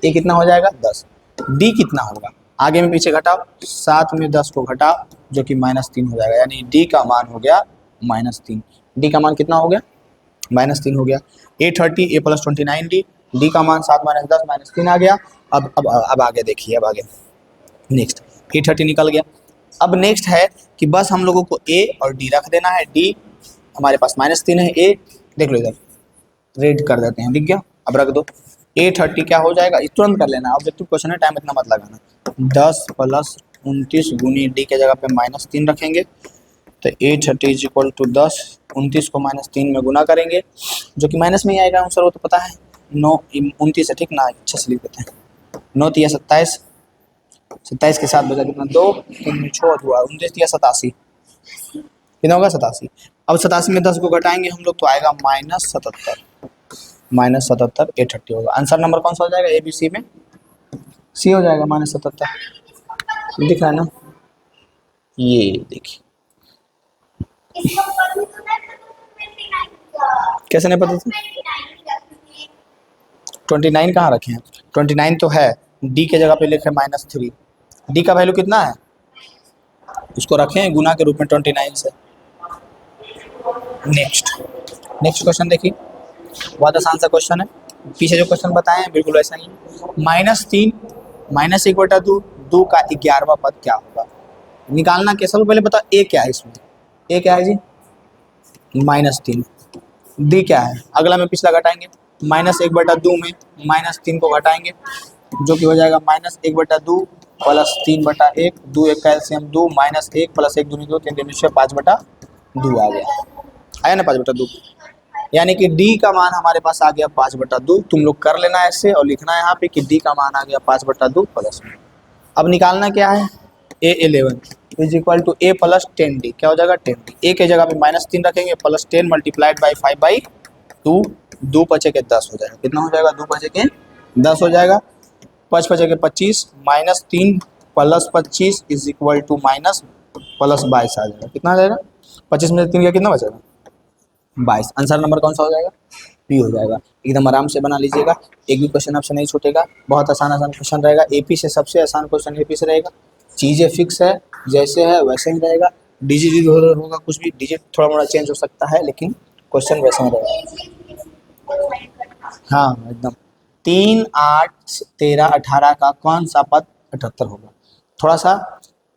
A कितना हो जाएगा? 10। D कितना होगा? आगे में पीछे घटाओ, 7 में 10 को घटाओ जो कि -3 हो जाएगा, यानी D का मान हो गया -3। D का मान कितना हो गया? -3 हो गया। A30 A+29D, D का मान 7 - 10 -3 आ गया। अब आगे देखिए, अब आगे नेक्स्ट A30 निकल गया। अब नेक्स्ट है कि बस हम लोगों को A और D रख देना है। D हमारे पास -3 है, A देख लो इधर रेड कर देते हैं, दिख गया। अब रख दो, A30 क्या हो जाएगा, तुरंत कर लेना, ऑब्जेक्टिव क्वेश्चन है, टाइम इतना मत लगाना। 10 प्लस 29 गुनी डी के जगह पे -3 रखेंगे, तो A30 इज इक्वल टू 10, 29 को -3 में गुना करेंगे, जो कि माइनस में ही आएगा आंसर, वो तो पता है। 9 29 है, ठीक ना, अच्छे से लिख देते हैं। 9 तिया 27, 27 के साथ बचा कितना, 2, 3 6 हुआ, 29 तिया 87, कितना होगा 87। अब 87 में 10 को घटाएंगे हम लोग तो आएगा -77, -77 A30 होगा। आंसर नंबर कौन सा हो जाएगा, ए बी सी में सी हो जाएगा, -77, दिख रहा है ना, ये देखिए। कैसे नहीं पता था, 29 कहाँ रखे हैं, 29 तो है, डी के जगह पे लिखे -3, डी का वैल्यू कितना है, उसको रखें गुना के रूप में 29 से। नेक्स्ट क्वेश्चन देखिए, बहुत आसान सा क्वेश्चन है, पीछे जो क्वेश्चन बताए हैं बिल्कुल ऐसा ही है। -3 -1/2, 2 का 11वां पद क्या होगा, निकालना कैसे, पहले बताओ ए क्या है इसमें, ए क्या है जी, -3, डी क्या है, अगला में पिछला घटाएंगे, -1/2 में -3 को घटाएंगे, जो कि हो जाएगा -1/2 प्लस 3/1, 2 1 का एलसीएम 2, -1 प्लस 1 दूनी 2, 3 दूनी 6, 5/2 आ गया, आया ना 5/2, यानी कि डी का मान हमारे पास आ गया 5/2। तुम लोग कर लेना ऐसे और लिखना है यहाँ पे कि डी का मान आ गया 5/2 प्लस में। अब निकालना क्या है, A11 is equal to A plus 10D, क्या हो जाएगा 10D, ए के जगह पे -3 रखेंगे, प्लस 10 मल्टीप्लाइड बाई 5/2, 2 बचे के 10 हो जाएगा, कितना हो जाएगा, 2 बचे के 10 हो जाएगा, 5 बचे के 25, -3 plus 25 is equal to minus plus 22 आ जाएगा, कितना आ जाएगा, 25 में से 3 का कितना बचेगा, 22। आंसर नंबर कौन सा हो जाएगा, बी हो जाएगा। एकदम आराम से बना लीजिएगा, एक भी क्वेश्चन आपसे नहीं छूटेगा, बहुत आसान क्वेश्चन रहेगा, एपी से सबसे आसान क्वेश्चन एपी से रहेगा, चीज़ें फिक्स है, जैसे है वैसे ही रहेगा, डिजिट होगा, कुछ भी डिजिट थोड़ा मोड़ा चेंज हो सकता है, लेकिन क्वेश्चन वैसे ही रहेगा। हाँ एकदम, 3 8 13 18 का कौन सा पद 78 होगा, थोड़ा सा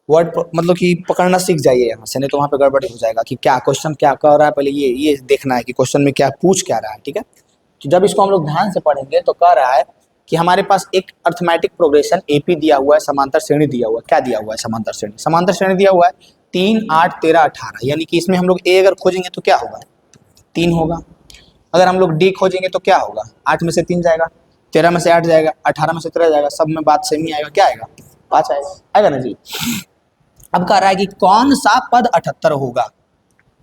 वर्ड मतलब कि पकड़ना सीख जाइए यहाँ से, नहीं तो वहाँ पे गड़बड़ी हो जाएगा कि क्या क्वेश्चन क्या कह रहा है, पहले ये देखना है कि क्वेश्चन में क्या पूछ क्या रहा है, ठीक है। तो जब इसको हम लोग ध्यान से पढ़ेंगे तो कह रहा है कि हमारे पास एक अर्थमेटिक प्रोग्रेशन एपी दिया हुआ है, समांतर श्रेणी दिया हुआ है, क्या दिया हुआ है, समांतर श्रेणी दिया हुआ है 3 8 13 18, यानी कि इसमें हम लोग ए अगर खोजेंगे तो क्या होगा, 3 होगा, अगर हम लोग डी खोजेंगे तो क्या होगा, 8 में से 3 जाएगा, 13 में से 8 जाएगा, 18 में से 13 जाएगा, सब में बात सेम ही आएगा, क्या आएगा 5 आएगा ना जी। अब कह रहा है कि कौन सा पद 78 होगा,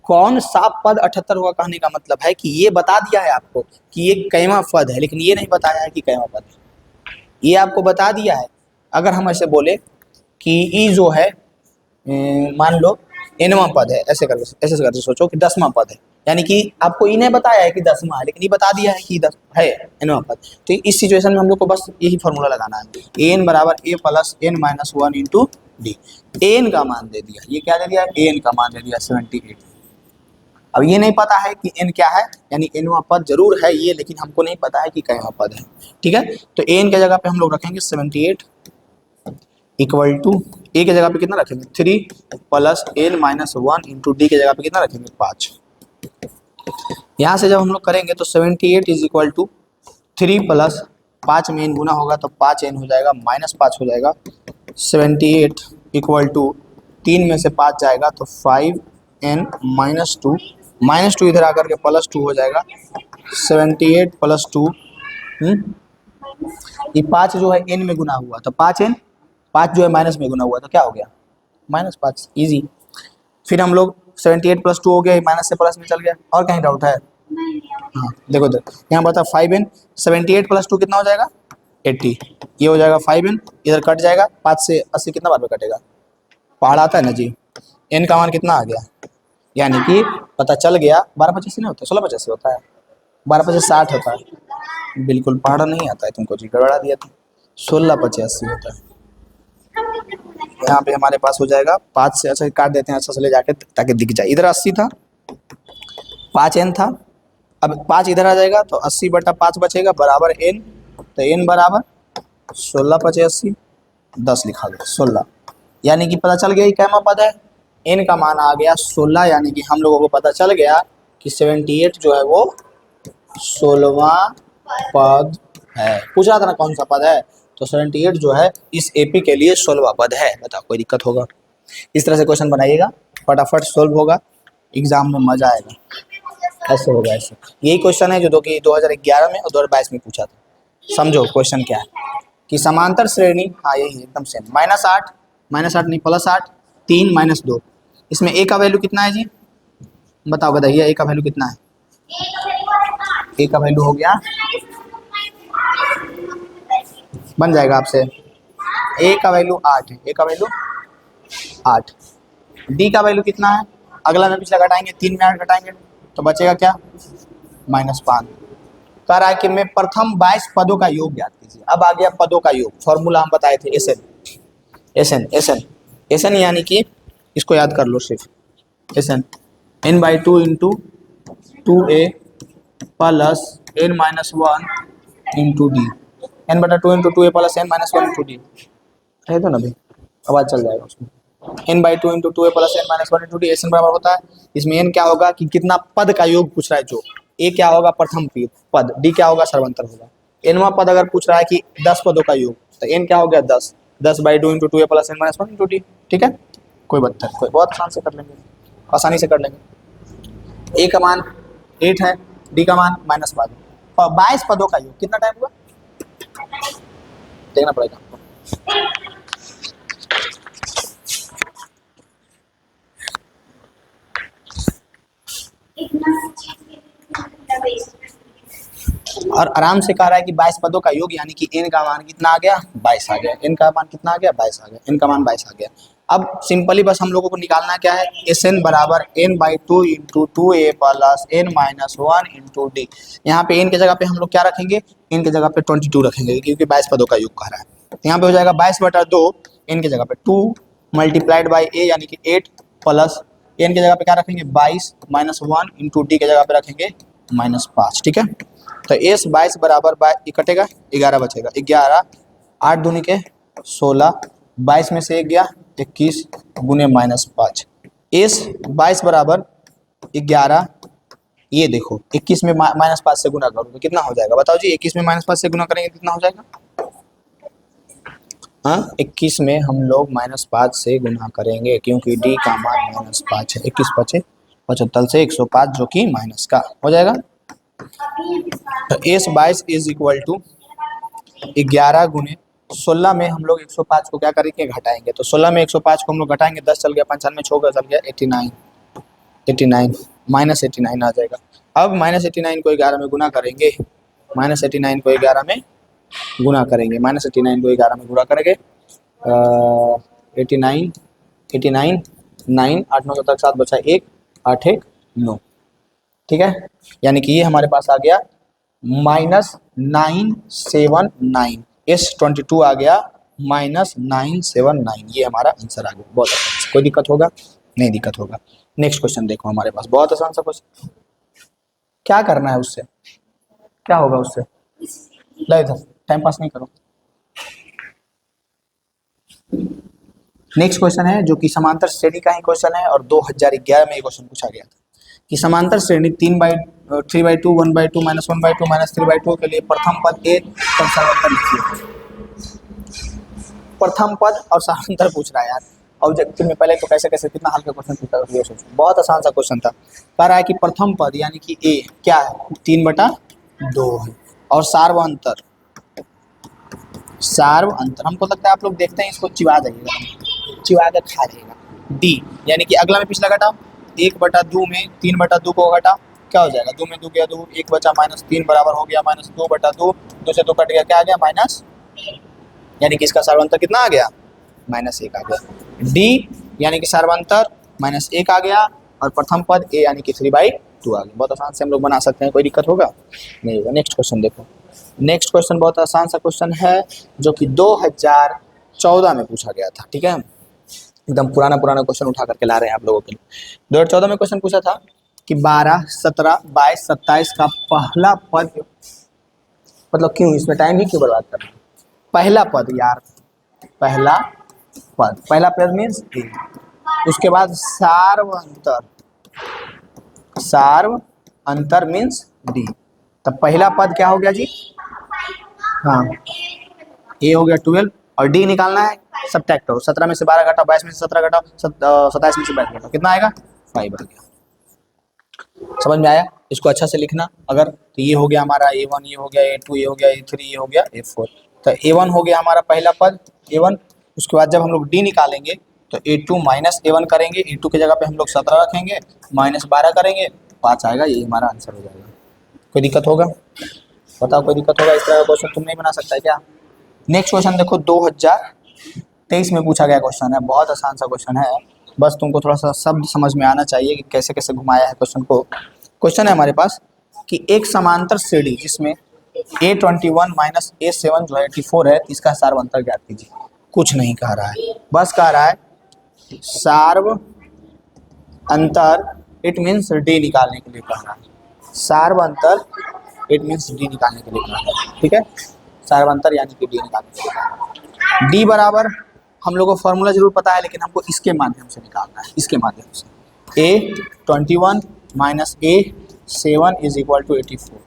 कौन सा पद 78 होगा, कहने का मतलब है कि ये बता दिया है आपको कि ये कैवा पद है, लेकिन ये नहीं बताया है कि कैवा पद है, ये आपको बता दिया है। अगर हम ऐसे बोले कि ई जो है मान लो nवां पद है, ऐसे करके सोचो कि 10वां पद है, यानी कि आपको ई नहीं बताया है कि 10वां है, लेकिन ये बता दिया है कि 10 है nवां पद। तो इस सिचुएशन में हम लोग को बस यही फॉर्मूला लगाना है, एन बराबर a plus N minus 1 into d. N का मान दे दिया, ये क्या दे दिया, एन का मान दे दिया 78। अब ये नहीं पता है कि एन क्या है, यानी nवां पद जरूर है ये, लेकिन हमको नहीं पता है कि कैवा पद है, ठीक है। तो एन के जगह पे हम लोग रखेंगे 78 इक्वल टू ए के जगह पे कितना रखेंगे 3 plus N minus 1 into D के जगह पे कितना रखेंगे 5। यहाँ से जब हम लोग करेंगे तो 78 इज इक्वल टू 3 प्लस 5 में एन गुना होगा तो 5 एन हो जाएगा, -5 हो जाएगा। 78 इक्वल टू 3 में से 5 जाएगा तो 5n -2 इधर आकर के +2 हो जाएगा। 78 + 2 ये 5 जो है n में गुना हुआ तो 5n, 5 जो है माइनस में गुना हुआ तो क्या हो गया -5, इजी। फिर हम लोग 78 + 2 हो गया, माइनस से प्लस में चल गया, और कहीं डाउट है? हाँ देखो यहाँ बता 5n, 78 + 2 कितना हो जाएगा 80, ये हो जाएगा 5n, इधर कट जाएगा, 5 से 80 कितना बार में कटेगा, पहाड़ आता है ना जी। n का मान कितना आ गया, यानी कि पता चल गया 12/25 नहीं होता, 16/25 होता है, 12/25 60 होता है, बिल्कुल पहाड़ा नहीं आता है तुमको जी, गड़बड़ा दिया था, 16/85 होता है। यहाँ पे हमारे पास हो जाएगा 5 से, अच्छा काट देते हैं अच्छा से ले जाके ताकि दिख जाए, इधर 80 था, 5n था, अब 5 इधर आ जाएगा तो 80/5 बचेगा बराबर n, तो n बराबर 16/80, 10 लिखा गया 16, यानी कि पता चल गया कि कैमा पद है, n का मान आ गया 16, यानी कि हम लोगों को पता चल गया कि 78 जो है वो 16वां पद है। पूछ रहा था ना कौन सा पद है, तो 78 जो है इस एपी के लिए 16वां पद है। बताओ कोई दिक्कत होगा? इस तरह से क्वेश्चन बनाइएगा, फटाफट सोल्व होगा, एग्जाम में मजा आएगा। ऐसे होगा ऐसे। यही क्वेश्चन है जो कि 2011 में और 2022 में पूछा था। समझो क्वेश्चन क्या है कि समांतर श्रेणी, हाँ यही एकदम सेम, -8 -8 नहीं +8 3 -2, इसमें ए का वैल्यू कितना है जी? बताओ बताइए, ए का वैल्यू कितना है? ए का वैल्यू हो गया, बन जाएगा आपसे, ए का वैल्यू 8 है, ए का वैल्यू 8। डी का वैल्यू कितना है? अगला में पिछला घटाएंगे, 3 में 8 घटाएंगे तो बचेगा क्या? -5। कह रहा है कि मैं प्रथम 22 पदों का योग ज्ञात कीजिए। अब आ गया पदों का योग, फॉर्मूला हम बताए थे S N, S N S N S N, यानी कि इसको याद कर लो सिर्फ, S N n/2 into 2a plus n-1 into D, n/2 into 2a plus n-1 into D, रह दो ना भाई, आवाज चल जाएगा उसमें। n/2 into 2a plus n-1 into D, S N बराबर होता है, इसमें n क्या होगा कि कितना पद का योग पूछ रहा है, जो ए क्या होगा प्रथम पद, डी क्या होगा सर्वंतर होगा, nवां पद अगर पूछ रहा है कि 10 पदों का योग, तो n क्या हो गया 10, 10/2 into 2a plus n-1 into d. ठीक है, कोई बत्तर, कोई बहुत आसान से कर लेंगे, आसानी से कर लेंगे। ए का मान 8 है, डी का मान -5, और 22 पदों का योग कितना टाइम हुआ देखना पड़ेगा आपको। और आराम से कह रहा है कि 22 पदों का योग, यानी कि n का मान कितना आ गया 22 आ गया, n का मान कितना आ गया 22 आ गया, n का मान 22 आ गया। अब सिंपली बस हम लोगों को निकालना क्या है, एस एन बराबर n/2 into 2a plus n-1 into D. यहाँ पे n की जगह पे हम लोग क्या रखेंगे, n की जगह पे 22 रखेंगे, क्योंकि 22 पदों का योग कह रहा है। यहाँ पे हो जाएगा 22/2, n की जगह पे 2 मल्टीप्लाइड बाई a यानी कि 8 प्लस n की जगह पे क्या रखेंगे 22 -1 इंटू डी की जगह पे रखेंगे -5। ठीक है, तो एस 22 बराबर कटेगा 11 बचेगा, 11 8 दूनी के 16, 22 में से 1 गया 21 गुने -5, एस 22 बराबर 11, ये देखो 21 में -5 से गुना करो तो कितना हो जाएगा बताओ जी, 21 में -5 से गुना करेंगे कितना हो जाएगा? हाँ 21 में हम लोग -5 से गुना करेंगे, क्योंकि डी का मान -5 है, 21 × 5 = 75 से 105 जो कि माइनस का हो जाएगा। तो एस 22 इज इक्वल टू 11 गुने 16 में हम लोग 105 को क्या करेंगे घटाएंगे, तो 16 में 105 को हम लोग घटाएंगे 10 चल गया, 95 6 चल गया 89, 89 -89 आ जाएगा। अब -89 को 11 में गुना करेंगे, -89 को 11 में गुना करेंगे, -89 को 11 में गुना करेंगे 89 89 9 8 9 7 7 बचा 1 8 1 9। ठीक है, यानी कि ये हमारे पास आ गया -979, S22 आ गया -979, ये हमारा आंसर आ गया। बहुत अच्छा, कोई दिक्कत होगा? नहीं दिक्कत होगा। नेक्स्ट क्वेश्चन देखो हमारे पास, बहुत आसान सा क्वेश्चन। क्या करना है उससे, क्या होगा उससे? ला इधर, टाइम पास नहीं करो। नेक्स्ट क्वेश्चन है जो कि समांतर श्रेणी का ही क्वेश्चन है, और 2011 में ये क्वेश्चन पूछा गया था कि समांतर श्रेणी 3/2 1/2 -1/2 -3/2 के लिए प्रथम पद ए तब समांतर लिखिए। प्रथम पद और समांतर पूछ रहा है यार, ऑब्जेक्टिव में पहले तो कैसे कैसे कितना हल्का क्वेश्चन पूछा था, ये सोचो बहुत आसान सा क्वेश्चन था। कह रहा है कि प्रथम पद यानी कि ए क्या है 3/2 है, और सार्व अंतर हमको लगता है आप लोग देखते हैं इसको चिवा जाइएगा, चिवा कर खा जाएगा। डी यानी कि अगला में पिछला घटाओ, 1/2 में 3/2 को घटाओ, क्या हो जाएगा 2 में 2 गया 2, 1 बचा -3 बराबर हो गया -2/2, 2 से 2 कट गया, क्या आ गया माइनस, यानी कि इसका सार्वंतर कितना आ गया -1 आ गया। डी यानी कि सार्वंतर -1 आ गया, और प्रथम पद ए यानी कि 3/2 आ गया। बहुत आसान से हम लोग बना सकते हैं, कोई दिक्कत होगा नहीं होगा। नेक्स्ट क्वेश्चन देखो, नेक्स्ट क्वेश्चन बहुत आसान सा क्वेश्चन है जो कि 2014 में पूछा गया था। ठीक है, एकदम पुराना क्वेश्चन उठा करके ला रहे हैं आप लोगों के लिए। 2014 में क्वेश्चन पूछा था कि 12 17 22 27 का पहला पद, मतलब क्यों इसमें टाइम ही क्यों बर्बाद कर रहे हैं? पहला पद यार, पहला पद मीन्स ए, उसके बाद सार्व अंतर मीन्स डी। तब पहला पद क्या हो गया जी हाँ, ए हो गया 12 और डी निकालना है, सब्ट्रैक्ट करो, 17 में से 12 घटाओ, 22 में से 17 घटाओ, 27 में से 22 घटाओ, कितना आएगा 5 आ गया। समझ में आया? इसको अच्छा से लिखना। अगर तो ये हो गया हमारा A1, ये हो गया A2, ये हो गया A3, ये हो गया A4। तो A1 हो गया हमारा पहला पद A1। उसके बाद जब हम लोग D निकालेंगे तो A2 माइनस A1 करेंगे, A2 की जगह पे हम लोग 17 रखेंगे, माइनस 12 करेंगे, 5 आएगा, यही हमारा आंसर हो जाएगा। कोई दिक्कत होगा? बताओ, कोई दिक्कत होगा? इस तरह का क्वेश्चन तुम नहीं बना सकता है क्या? नेक्स्ट क्वेश्चन देखो, 2023 में पूछा गया क्वेश्चन है, बहुत आसान सा क्वेश्चन है, बस तुमको थोड़ा सा शब्द समझ में आना चाहिए कि कैसे कैसे घुमाया है क्वेश्चन को। क्वेश्चन है हमारे पास कि एक समांतर श्रेणी जिसमें A21 माइनस A7 जो है 84 है, इसका सार्व अंतर ज्ञात कीजिए। कुछ नहीं कह रहा है, बस कह रहा है सार्व अंतर, इट मीन्स डी निकालने के लिए कह रहा है। सार्व अंतर इट मीन्स डी निकालने के लिए कह रहा है, ठीक है? सार्व अंतर यानी कि डी निकालने के लिए। डी बराबर हम लोगों को फॉर्मूला जरूर पता है, लेकिन हमको इसके माध्यम से निकालना है, इसके माध्यम से। A21 minus A7 is equal to 84।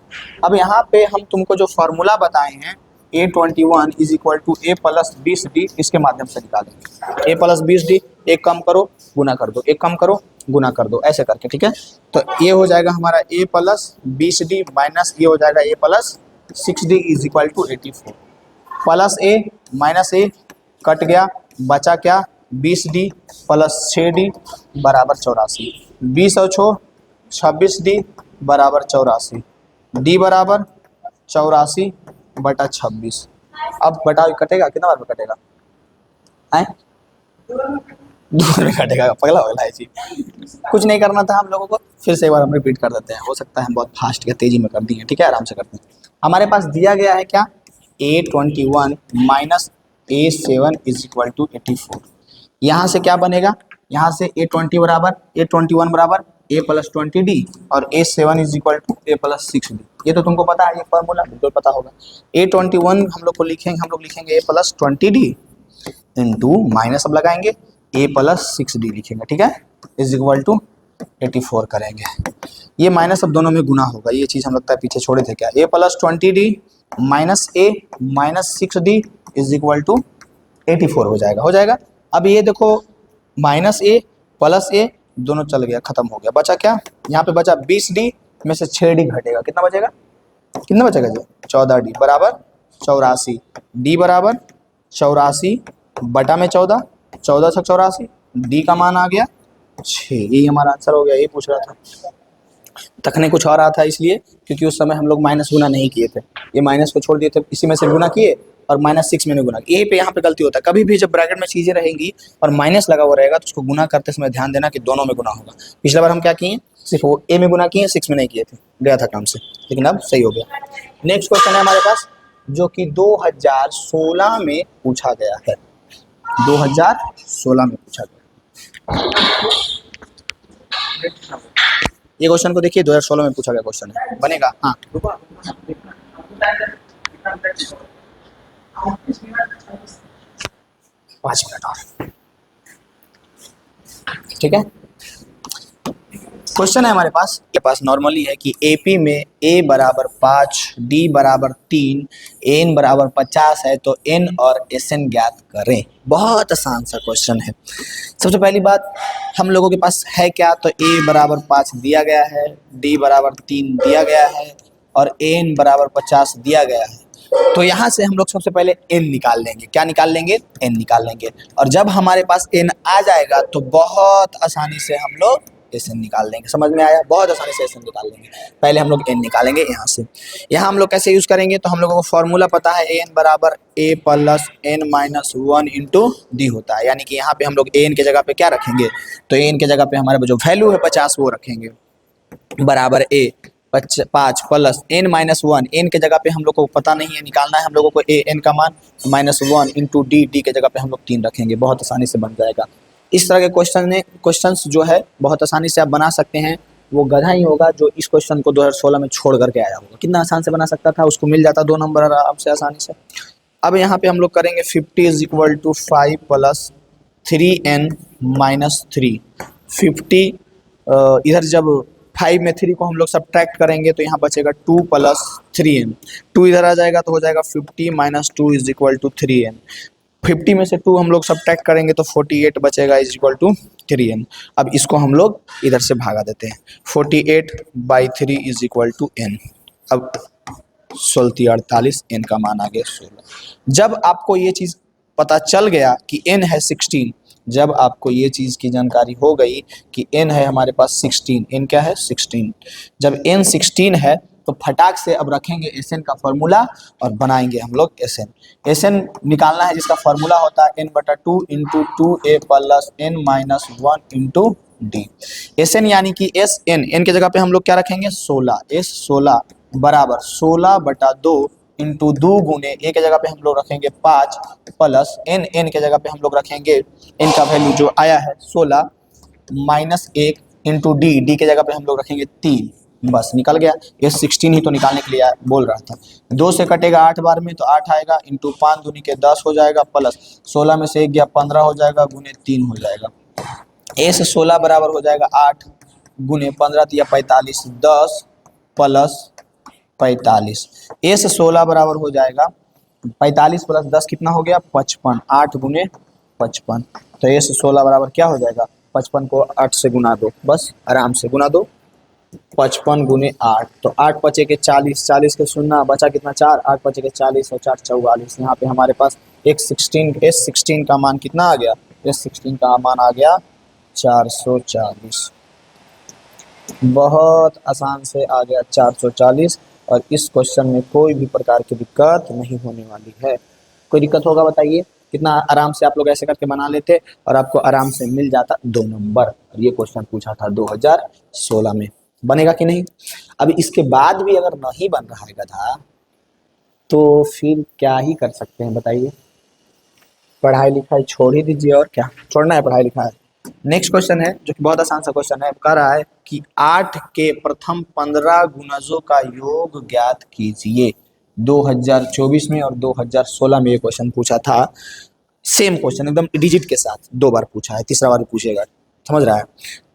अब यहाँ पे हम तुमको जो फॉर्मूला बताए हैं A21 is equal to A plus 20D, इसके माध्यम से निकालेंगे। A प्लस 20D, एक कम करो गुना कर दो, एक कम करो गुना कर दो, ऐसे करके, ठीक है? तो ये हो जाएगा हमारा A प्लस 20D माइनस ये हो जाएगा A plus 6D is equal to 84। Plus A minus A cut गया, बचा क्या 20D प्लस 6D बराबर 84। 20 और 6 26D बराबर 84। D बराबर 84 बटा 26। अब बटा कटेगा, कितना बार में कटेगा? हैं? 2 बार में कटेगा, पगला हो गया जी। कुछ नहीं करना था हम लोगों को, फिर से एक बार हम रिपीट कर देते हैं, हो सकता है हम बहुत फास्ट या तेजी में कर दिए, ठीक है? आराम से करते हैं। हमारे पास दिया गया है क्या, A21 minus A7 is equal to 84। यहाँ से क्या बनेगा, यहाँ से A21 बराबर A प्लस 20D और A7 is equal to A plus 6D। ये तो तुमको पता है, ये फॉर्मूला बिल्कुल पता होगा। A21 हम लोग लिखेंगे A plus 20D into minus अब लगाएंगे A प्लस 6D लिखेंगे, ठीक है? इज इक्वल टू 84 करेंगे। ये माइनस अब दोनों में गुना होगा, ये चीज़ हम लगता है पीछे छोड़े थे क्या। A plus 20D minus A minus 6D is equal to 84 हो जाएगा। अब ये देखो माइनस A प्लस A दोनों चल गया, खत्म हो गया, बचा क्या, यहाँ पे बचा 20D में से 6D घटेगा, कितना बचेगा, कितना बचेगा जी 14D बराबर 84। D बराबर 84 बटा में 14, 14 से 84, D का मान आ गया 6। यही हमारा आंसर हो गया। ये पूछ रहा था, तखने कुछ और रहा था इसलिए क्योंकि उस समय हम लोग माइनस गुना नहीं किए थे, ये माइनस को छोड़ दिए थे, इसी में से गुना किए और -6 मैंने गुना, यही पे यहाँ पे गलती होता है। कभी भी जब ब्रैकेट में चीज़ें रहेंगी और माइनस लगा हुआ रहेगा तो उसको गुना करते समय ध्यान देना कि दोनों में गुना होगा। पिछला बार हम क्या किए, सिर्फ वो ए में गुना किए, 6 में नहीं किए थे, गया था काम से, लेकिन अब सही हो गया। नेक्स्ट क्वेश्चन है हमारे पास जो कि 2016 में पूछा गया है, 2016 में पूछा गया। ये क्वेश्चन को देखिए, 2016 में पूछा गया क्वेश्चन है, बनेगा। हाँ 5 मिनट और, ठीक है? क्वेश्चन है हमारे पास नॉर्मली है कि एपी में ए बराबर 5, डी बराबर 3, एन बराबर 50 है तो एन और एस एन ज्ञात करें। बहुत आसान सा क्वेश्चन है। सबसे पहली बात हम लोगों के पास है क्या, तो ए बराबर 5 दिया गया है, डी बराबर 3 दिया गया है और एन बराबर 50 दिया गया है। तो यहाँ से हम लोग सबसे पहले एन निकाल लेंगे। क्या निकाल लेंगे? एन निकाल लेंगे। और जब हमारे पास एन आ जाएगा तो बहुत आसानी से हम लोग एस एन निकाल लेंगे। समझ में आया? बहुत आसानी से एस एन निकाल लेंगे। पहले हम लोग एन निकालेंगे यहाँ से। यहाँ हम लोग कैसे यूज़ करेंगे, तो हम लोगों को फॉर्मूला पता है, एन बराबर a plus N minus 1 into d होता है। यानी कि यहाँ पे हम लोग एन के जगह पे क्या रखेंगे, तो एन के जगह पे हमारे जो वैल्यू है 50 वो रखेंगे, बराबर ए 5 प्लस एन माइनस 1। एन के जगह पे हम लोग को पता नहीं है, निकालना है हम लोगों को ए एन का मान, -1 इंटू डी, डी के जगह पे हम लोग 3 रखेंगे। बहुत आसानी से बन जाएगा। इस तरह के क्वेश्चंस जो है बहुत आसानी से आप बना सकते हैं। वो गधा ही होगा जो इस क्वेश्चन को 2016 में छोड़ करके आया होगा। कितना आसान से बना सकता था, उसको मिल जाता 2 नंबर आराम से, आसानी से। अब यहाँ पे हम लोग करेंगे 50 is equal to 5 plus 3n minus 3। 50 इधर जब 5 में 3 को हम लोग सब्ट्रैक्ट करेंगे तो यहाँ बचेगा 2 प्लस 3n। 2 इधर आ जाएगा तो हो जाएगा 50 minus 2 is equal to 3n। 50 में से 2 हम लोग सब्ट्रैक्ट करेंगे तो 48 बचेगा इज इक्वल टू 3n। अब इसको हम लोग इधर से भागा देते हैं, 48/3 इज इक्वल टू n। अब 16 48, n का मान आ गया 16। जब आपको ये चीज़ पता चल गया कि n है 16, जब आपको ये चीज़ की जानकारी हो गई कि n है हमारे पास 16, n क्या है 16, जब n 16 है तो फटाक से अब रखेंगे Sn का फॉर्मूला और बनाएंगे हम लोग Sn। Sn निकालना है जिसका फॉर्मूला होता है n/2 into 2a plus n minus 1 into D. Sn यानी कि Sn, n के जगह पे हम लोग क्या रखेंगे 16, S16 बराबर 16/2 इंटू 2 गुने ए के जगह पे हम लोग रखेंगे 5 प्लस n के जगह पे हम लोग रखेंगे n का वैल्यू जो आया है 16 माइनस 1 इंटू डी के जगह पे हम लोग रखेंगे 3। बस निकल गया। ये 16 ही तो निकालने के लिए बोल रहा था। 2 से कटेगा 8 बार में तो 8 आएगा, इंटू 5 दूनी के 10 हो जाएगा, प्लस 16 में से 1 गया 15 हो जाएगा, गुने 3 हो जाएगा। S16 बराबर हो जाएगा 8 गुने 15 दिया 45, 10 प्लस 45। S16 बराबर हो जाएगा 45 प्लस 10 कितना हो गया 55, 8 गुने 55। तो S16 बराबर क्या हो जाएगा, 55 को 8 से गुना दो, बस आराम से गुना दो, 55 गुने 8 तो 8 पचे के 40, 40 के शून्य बचा कितना 4, 8 पचे के 40 और 4 44। यहाँ पे हमारे पास एक 16 S16 का मान कितना आ गया, S16 का मान आ गया 440। बहुत आसान से आ गया 440 और इस क्वेश्चन में कोई भी प्रकार की दिक्कत नहीं होने वाली है। कोई दिक्कत होगा बताइए, कितना आराम से आप लोग ऐसे करके बना लेते और आपको आराम से मिल जाता 2 नंबर। और ये क्वेश्चन पूछा था 2016 में, बनेगा कि नहीं। अब इसके बाद भी अगर नहीं बन रहा है गधा तो फिर क्या ही कर सकते हैं बताइए, पढ़ाई लिखाई छोड़ ही दीजिए, और क्या छोड़ना है पढ़ाई लिखाई। नेक्स्ट क्वेश्चन है जो कि बहुत आसान सा क्वेश्चन है, कह रहा है कि 8 के प्रथम 15 गुणजों का योग ज्ञात कीजिए। 2024 में और 2016 में ये क्वेश्चन पूछा था, सेम क्वेश्चन एकदम डिजिट के साथ 2 बार पूछा है, तीसरा बार भी पूछेगा, समझ रहा है।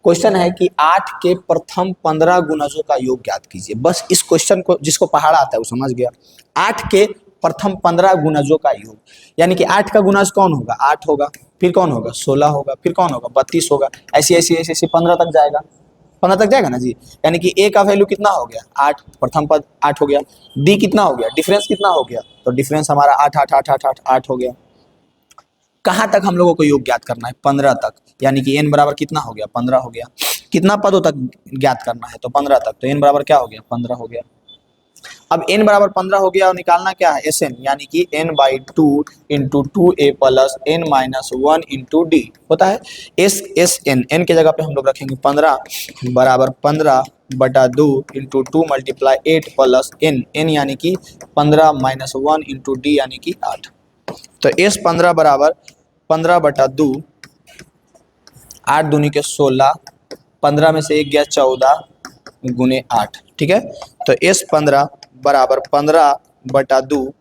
क्वेश्चन है कि 8 के प्रथम 15 गुणजों का योग ज्ञात कीजिए। बस इस क्वेश्चन को जिसको पहाड़ा आता है वो समझ गया। 8 के प्रथम 15 गुणजों का योग, यानी कि 8 का गुणज कौन होगा, 8 होगा, फिर कौन होगा 16 होगा, फिर कौन होगा 32 होगा, ऐसी ऐसी ऐसी ऐसी 15 तक जाएगा, 15 तक जाएगा ना जी। यानी कि ए का वैल्यू कितना हो गया 8, प्रथम पद 8 हो गया, डी कितना हो गया, डिफरेंस कितना हो गया, तो डिफरेंस हमारा 8 8 8 8 8 8 हो गया। कहाँ तक हम लोगों को योग ज्ञात करना है, 15 तक, यानी कि n बराबर कितना हो गया 15 हो गया। कितना पदों तक ज्ञात करना है, तो 15 तक, तो n बराबर क्या हो गया 15 हो गया। अब n बराबर 15 हो गया और निकालना क्या है Sn, यानी कि n/2 into 2a plus n minus 1 into d होता है Sn। n के जगह पे हम लोग रखेंगे 15 बराबर 15/2 इंटू 2 मल्टीप्लाई 8 प्लस n यानी कि 15 माइनस 1 इंटू डी यानी कि 8। तो S15 बराबर 15/2, 8 दूनी के 16, 15 में से 1 गया 14 गुने 8, ठीक है। तो S15 बराबर 15/2,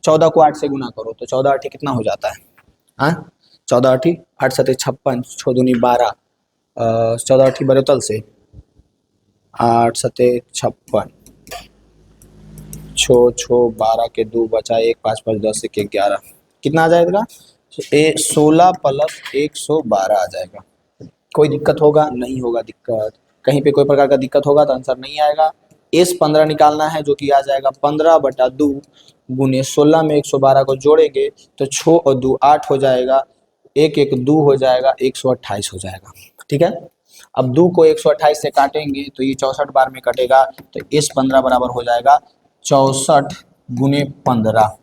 14 को 8 से गुना करो तो 14 8 कितना हो जाता है, हाँ 14 8 8 7 56, 6 दूनी 12, 14 8 बरोतल से 8 7 56, 6 6 12 के 2 बचा 1, 5 5 10 1 11, कितना आ जाएगा 16 प्लस 112 आ जाएगा। कोई दिक्कत होगा, नहीं होगा दिक्कत, कहीं पे कोई प्रकार का दिक्कत होगा तो आंसर नहीं आएगा। S15 निकालना है जो कि आ जाएगा 15/2 गुने 16 में 112 को जोड़ेंगे तो 6 और 2 8 हो जाएगा, 1 1 2 हो जाएगा, 128 हो जाएगा, ठीक है। अब 2 को 128 से काटेंगे तो ये 64 बार में कटेगा, तो S15 बराबर हो जाएगा 64 गुने 15,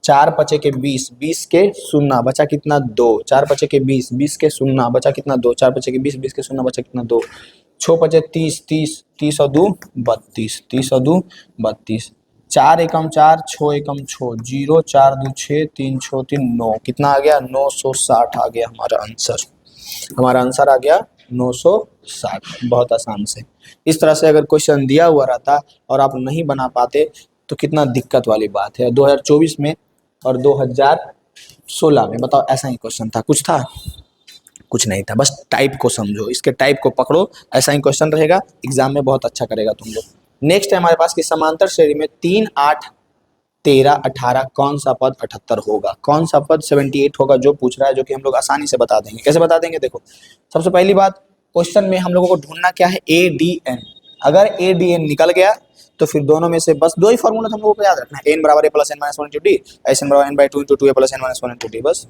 4 पचे के 20, 20 के शून्य बचा कितना 2, 4 पचे के 20, 20 के शून्य बचा कितना 2, 4 पचे के 20, 20 के शून्य बचा कितना 2, 6 पचे 30, 30, 30 और 2 32, 30 और 2 32, 4 एकम 4, 6 एकम 6, 0 4 2 6, 3 6 3 9, कितना आ गया 960 आ गया हमारा आंसर। हमारा आंसर आ गया 960, बहुत आसान से। इस तरह से अगर क्वेश्चन दिया हुआ रहता और आप नहीं बना पाते तो कितना दिक्कत वाली बात है। 2024 में और 2016 में बताओ ऐसा ही क्वेश्चन था, कुछ था कुछ नहीं था, बस टाइप को समझो, इसके टाइप को पकड़ो, ऐसा ही क्वेश्चन रहेगा, एग्जाम में बहुत अच्छा करेगा तुम लोग। नेक्स्ट है हमारे पास कि समांतर श्रेणी में 3, 8, 13, 18 कौन सा पद 78 होगा, कौन सा पद 78 होगा, जो पूछ रहा है, जो कि हम लोग आसानी से बता देंगे। कैसे बता देंगे, देखो सबसे पहली बात, क्वेश्चन में हम लोगों को ढूंढना क्या है, ए डी एन। अगर ए डी एन निकल गया तो फिर दोनों में से बस दो ही फॉर्मूला हम लोगों को याद रखना है, एन बराबर a plus N minus one into D, S N बराबर n by two into two A plus N minus one into D. बस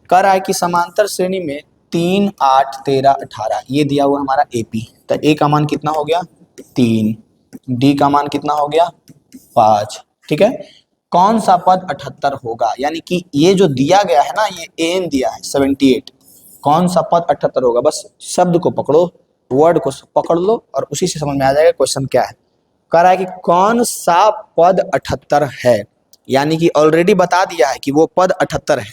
कह रहा है कि समांतर श्रेणी में 3, 8, 13, 18 ये दिया हुआ हमारा एपी, तो ए का मान कितना हो गया 3, डी का मान कितना हो गया 5, ठीक है। कौन सा पद 78 होगा, यानी कि ये जो दिया गया है ना, ये एन दिया है 78, कौन सा पद 78 होगा, बस शब्द को पकड़ो, वर्ड को पकड़ लो और उसी से समझ में आ जाएगा क्वेश्चन क्या है। कह रहा है कि कौन सा पद 78 है, यानी कि ऑलरेडी बता दिया है कि वो पद 78 है,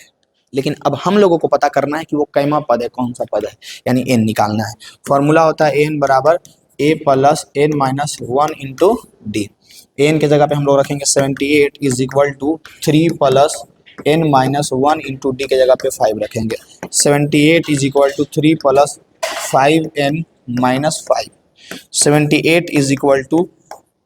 लेकिन अब हम लोगों को पता करना है कि वो कैमा पद है, कौन सा पद है, यानी एन निकालना है। फॉर्मूला होता है एन बराबर a plus N minus one into d. N के जगह पे हम लोग रखेंगे 78 is equal to 3 plus N minus one into D के जगह पे 5 रखेंगे। 78 is equal to 3 plus 5n minus 5। 78 is equal to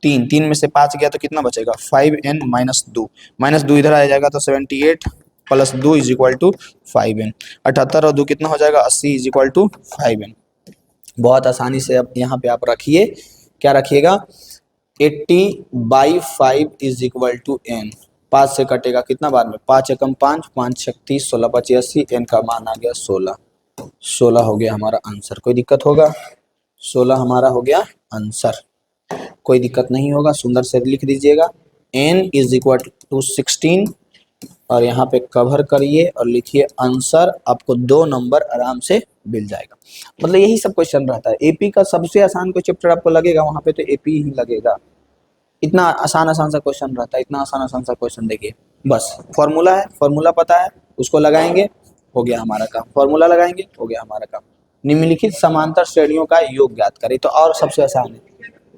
3 में से 5 गया तो कितना बचेगा 5n माइनस 2, माइनस 2 इधर आ जाएगा तो 78 plus 2 is equal to 5n। 78 और 2 कितना हो जाएगा 80 इज इक्वल टू 5n। बहुत आसानी से अब यहाँ पे आप रखिए, क्या रखिएगा 80/5 इज इक्वल टू n। 5 से कटेगा कितना बार में, 5 एकम 5, 5 छक 30, 16 पची 80, n का मान आ गया 16। 16 हो गया हमारा आंसर, कोई दिक्कत होगा, 16 हमारा हो गया आंसर, कोई दिक्कत नहीं होगा, सुंदर से लिख दीजिएगा n इज इक्वल टू 16 और यहाँ पे कवर करिए और लिखिए आंसर, आपको 2 नंबर आराम से मिल जाएगा। मतलब यही सब क्वेश्चन रहता है, एपी का सबसे आसान कोई चैप्टर आपको लगेगा वहाँ पे तो एपी ही लगेगा, इतना आसान सा क्वेश्चन रहता है, इतना आसान सा क्वेश्चन। देखिए बस फॉर्मूला है, फॉर्मूला पता है, उसको लगाएंगे हो गया हमारा काम, फॉर्मूला लगाएंगे हो गया हमारा काम। निम्नलिखित समांतर श्रेणियों का योग ज्ञात करें, तो और सबसे आसान है,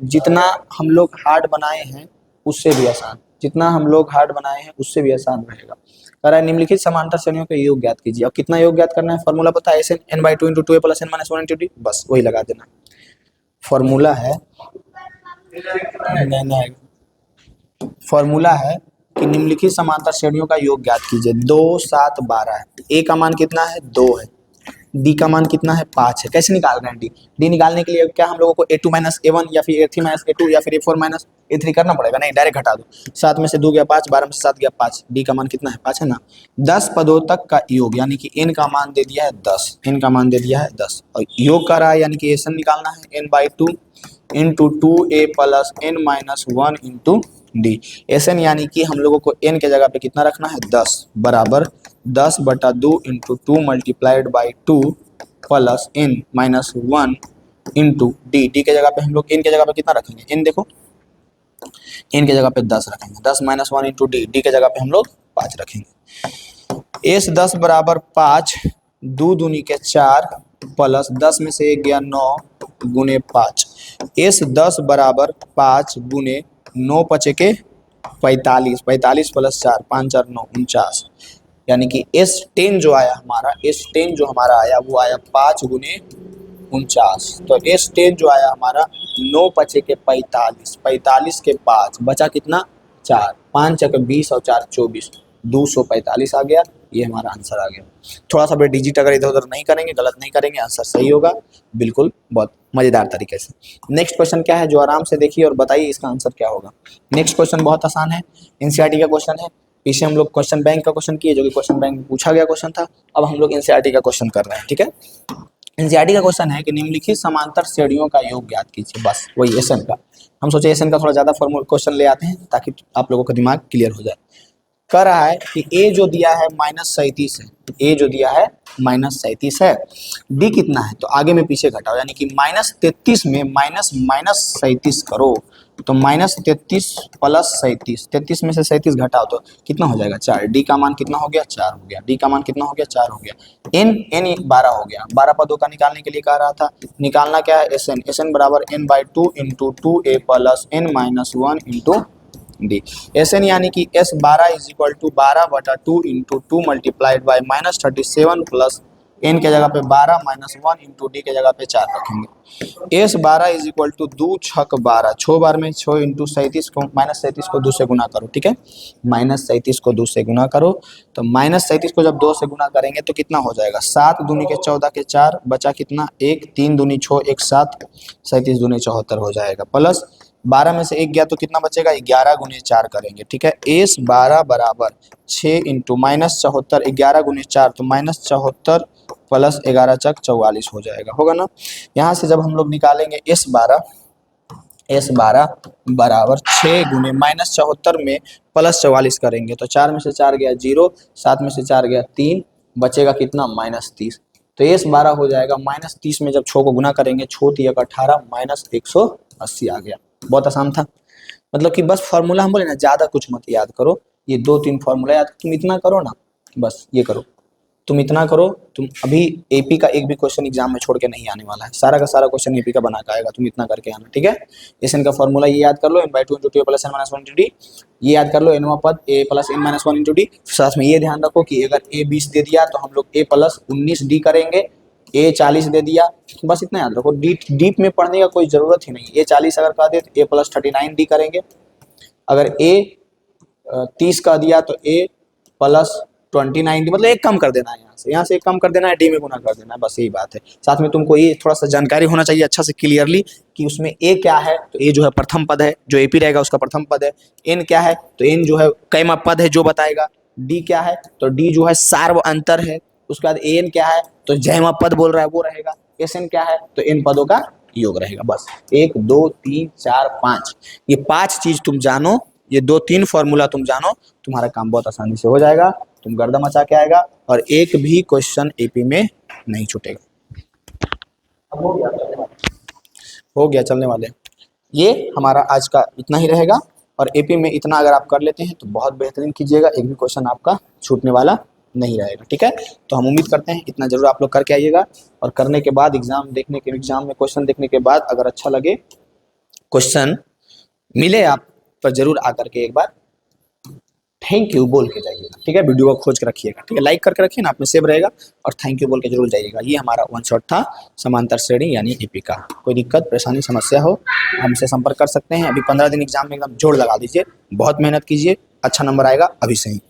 जितना हम लोग हार्ड बनाए हैं उससे भी आसान, जितना हम लोग हार्ड बनाए हैं उससे भी आसान रहेगा। कह रहा है निम्नलिखित समांतर श्रेणियों का योग ज्ञात कीजिए, और कितना योग ज्ञात करना है, फॉर्मूला पता है, N N by two into two A plus N minus one into D, बस वही लगा देना। फॉर्मूला है फॉर्मूला है कि निम्नलिखित समांतर श्रेणियों का योग ज्ञात कीजिए। 2, 7, 12 है, ए का मान कितना है 2 है, डी का मान कितना है 5 है। कैसे निकाल रहे हैं डी निकालने के लिए क्या हम लोगों को a2 माइनस a1 या फिर a3 माइनस a2 या फिर a4 माइनस a3 करना पड़ेगा, नहीं डायरेक्ट घटा दो। 7 में से 2 गया 5, 12 में से 7 गया 5, डी का मान कितना है 5 है ना। 10 पदों तक का योग, यानी कि n का मान दे दिया है 10, n का मान दे दिया है 10 और योग कर रहा है, यानी कि एसन निकालना है n by 2 into 2a plus n minus 1 into d. S n यानी कि हम लोगों को n के जगह पे कितना रखना है 10 बराबर 10/2 into 2 multiplied by 2 plus n minus 1 into D. D के जगह पे हम लोग n के जगह पे कितना रखेंगे, n देखो n के जगह पे 10 रखेंगे, 10 माइनस 1 इंटू डी, डी के जगह पे हम लोग 5 रखेंगे। एस 10 बराबर 5, 2 दूनी के 4 प्लस 10 में से 1 गया 9 गुने 5। एस 10 बराबर 5 गुने 9 पचे के 45, 45 प्लस 4 5 4 9 49, यानी कि S10 जो आया हमारा, S10 जो हमारा आया वो आया 5 गुने 49, तो S10 जो आया हमारा 9 पचे के 45, 45 के 5 बचा कितना 4, 5 चके 20 और 4 24, 245 आ गया, ये हमारा आंसर आ गया। थोड़ा सा भी डिजिट अगर इधर उधर नहीं करेंगे, गलत नहीं करेंगे, आंसर सही होगा बिल्कुल, बहुत मजेदार तरीके से। नेक्स्ट क्वेश्चन क्या है, जो आराम से देखिए और बताइए इसका आंसर क्या होगा। नेक्स्ट क्वेश्चन बहुत आसान है, एनसीईआरटी का क्वेश्चन है। पीछे हम लोग क्वेश्चन बैंक का क्वेश्चन किए, जो कि क्वेश्चन बैंक में पूछा गया क्वेश्चन था। अब हम लोग एनसीईआरटी का क्वेश्चन कर रहे हैं, ठीक है। एनसीईआरटी का क्वेश्चन है कि निम्नलिखित समांतर श्रेणियों का योग ज्ञात कीजिए, बस वही एसएन का। हम सोचे एसएन का थोड़ा ज्यादा फॉर्मूला क्वेश्चन ले आते हैं ताकि आप लोगों का दिमाग क्लियर हो जाए। कह रहा है कि ए जो दिया है -37 है, ए जो दिया है -37 है, डी कितना है तो आगे में पीछे घटाओ, यानी कि -33 में -37 करो तो -33 प्लस 37, 33 में से 37 घटाओ तो कितना हो जाएगा 4। डी का मान कितना हो गया 4 हो गया, डी का मान कितना हो गया 4 हो गया। एन 12 हो गया, 12 पदों का निकालने के लिए कह रहा था, निकालना क्या है एस एन बराबर n/2 into 2a plus n minus 1 into D. S N यानी कि S12 is equal to 12/2 into 2 multiplied by -37 plus n के जगह पे 12 -1 इंटू डी के जगह पे 4 रखेंगे। एस 12 इज इक्वल टू 2 छक 12, 6 बार में 6 इंटू 37 को -37 को 2 से गुना करो, ठीक है, -37 को 2 से गुना करो। तो -37 को जब 2 से गुना करेंगे तो कितना हो जाएगा, 7 दूनी के 14 के 4 बचा कितना 1, 3 दूनी 6 1 7, 37 दूनी 74 हो जाएगा, प्लस 12 में से 1 गया तो कितना बचेगा, 11 गुने 4 करेंगे, ठीक है। एस 12 बराबर 6 इंटू -74, 11 गुने 4 तो -74 प्लस 11 चक 44 हो जाएगा, होगा ना। यहाँ से जब हम लोग निकालेंगे एस 12 बराबर 6 गुने -74 में प्लस 44 करेंगे तो 4 में से 4 गया 0, 7 में से 4 गया 3, बचेगा कितना -30। तो एस 12 हो जाएगा -30 में जब 6 को गुना करेंगे 6 3 18 -180 आ गया। बहुत आसान था, मतलब कि बस फॉर्मूला हम बोले ना, ज़्यादा कुछ मत याद करो, ये 2-3 फॉर्मूला याद, तुम इतना करो ना, बस ये करो, तुम इतना करो। तुम अभी एपी का एक भी क्वेश्चन एग्जाम में छोड़ के नहीं आने वाला है, सारा का सारा क्वेश्चन एपी का बना के आएगा, तुम इतना करके आना, ठीक है। एन का फॉर्मूला ये याद कर लो, n/2 × 2 प्लस n - 1 × d, ये याद कर लो, nवां पद a प्लस n - 1 × d। साथ में ये ध्यान रखो कि अगर a 20 दे दिया तो हम लोग a प्लस 19 d करेंगे, a 40 दे दिया, बस इतना याद रखो, डीप में पढ़ने का कोई जरूरत ही नहीं। a 40 अगर कह दे तो a प्लस 39 d करेंगे, अगर a 30 का दिया तो a प्लस 29, मतलब एक कम कर देना है, यहाँ से एक कम कर देना है, डी में गुना कर देना है, बस यही बात है। साथ में तुमको ये थोड़ा सा जानकारी होना चाहिए अच्छा से क्लियरली कि उसमें ए क्या है, तो ए जो है प्रथम पद है, जो एपी रहेगा उसका प्रथम पद है। एन क्या है, तो एन जो है कैमा पद है जो बताएगा। डी क्या है, तो डी जो है सार्व अंतर है। उसके बाद एन क्या है, तो जैमा पद बोल रहा है वो रहेगा। एस एन क्या है, तो इन पदों का योग रहेगा। बस 1 2 3 4 5, ये 5 चीज तुम जानो, ये 2-3 फॉर्मूला तुम जानो, तुम्हारा काम बहुत आसानी से हो जाएगा, तुम गर्दा मचा के आएगा और एक भी क्वेश्चन एपी में नहीं छूटेगा। हो गया चलने वाले। ये हमारा आज का इतना ही रहेगा, और एपी में इतना अगर आप कर लेते हैं तो बहुत बेहतरीन कीजिएगा, एक भी क्वेश्चन आपका छूटने वाला नहीं रहेगा, ठीक है। तो हम उम्मीद करते हैं इतना जरूर आप लोग करके आइएगा, और करने के बाद एग्जाम में क्वेश्चन देखने के बाद अगर अच्छा लगे, क्वेश्चन मिले आप पर जरूर आकर के एक बार थैंक यू बोल के जाइएगा, ठीक है। वीडियो को खोज के रखिएगा, ठीक है, लाइक करके रखिए ना, आप में सेव रहेगा, और थैंक यू बोल के जरूर जाइएगा। ये हमारा 1 शॉट था समांतर श्रेणी यानी एपी का। कोई दिक्कत परेशानी समस्या हो हमसे संपर्क कर सकते हैं। अभी 15 दिन एग्जाम में एकदम जोड़ लगा दीजिए, बहुत मेहनत कीजिए, अच्छा नंबर आएगा अभी से ही।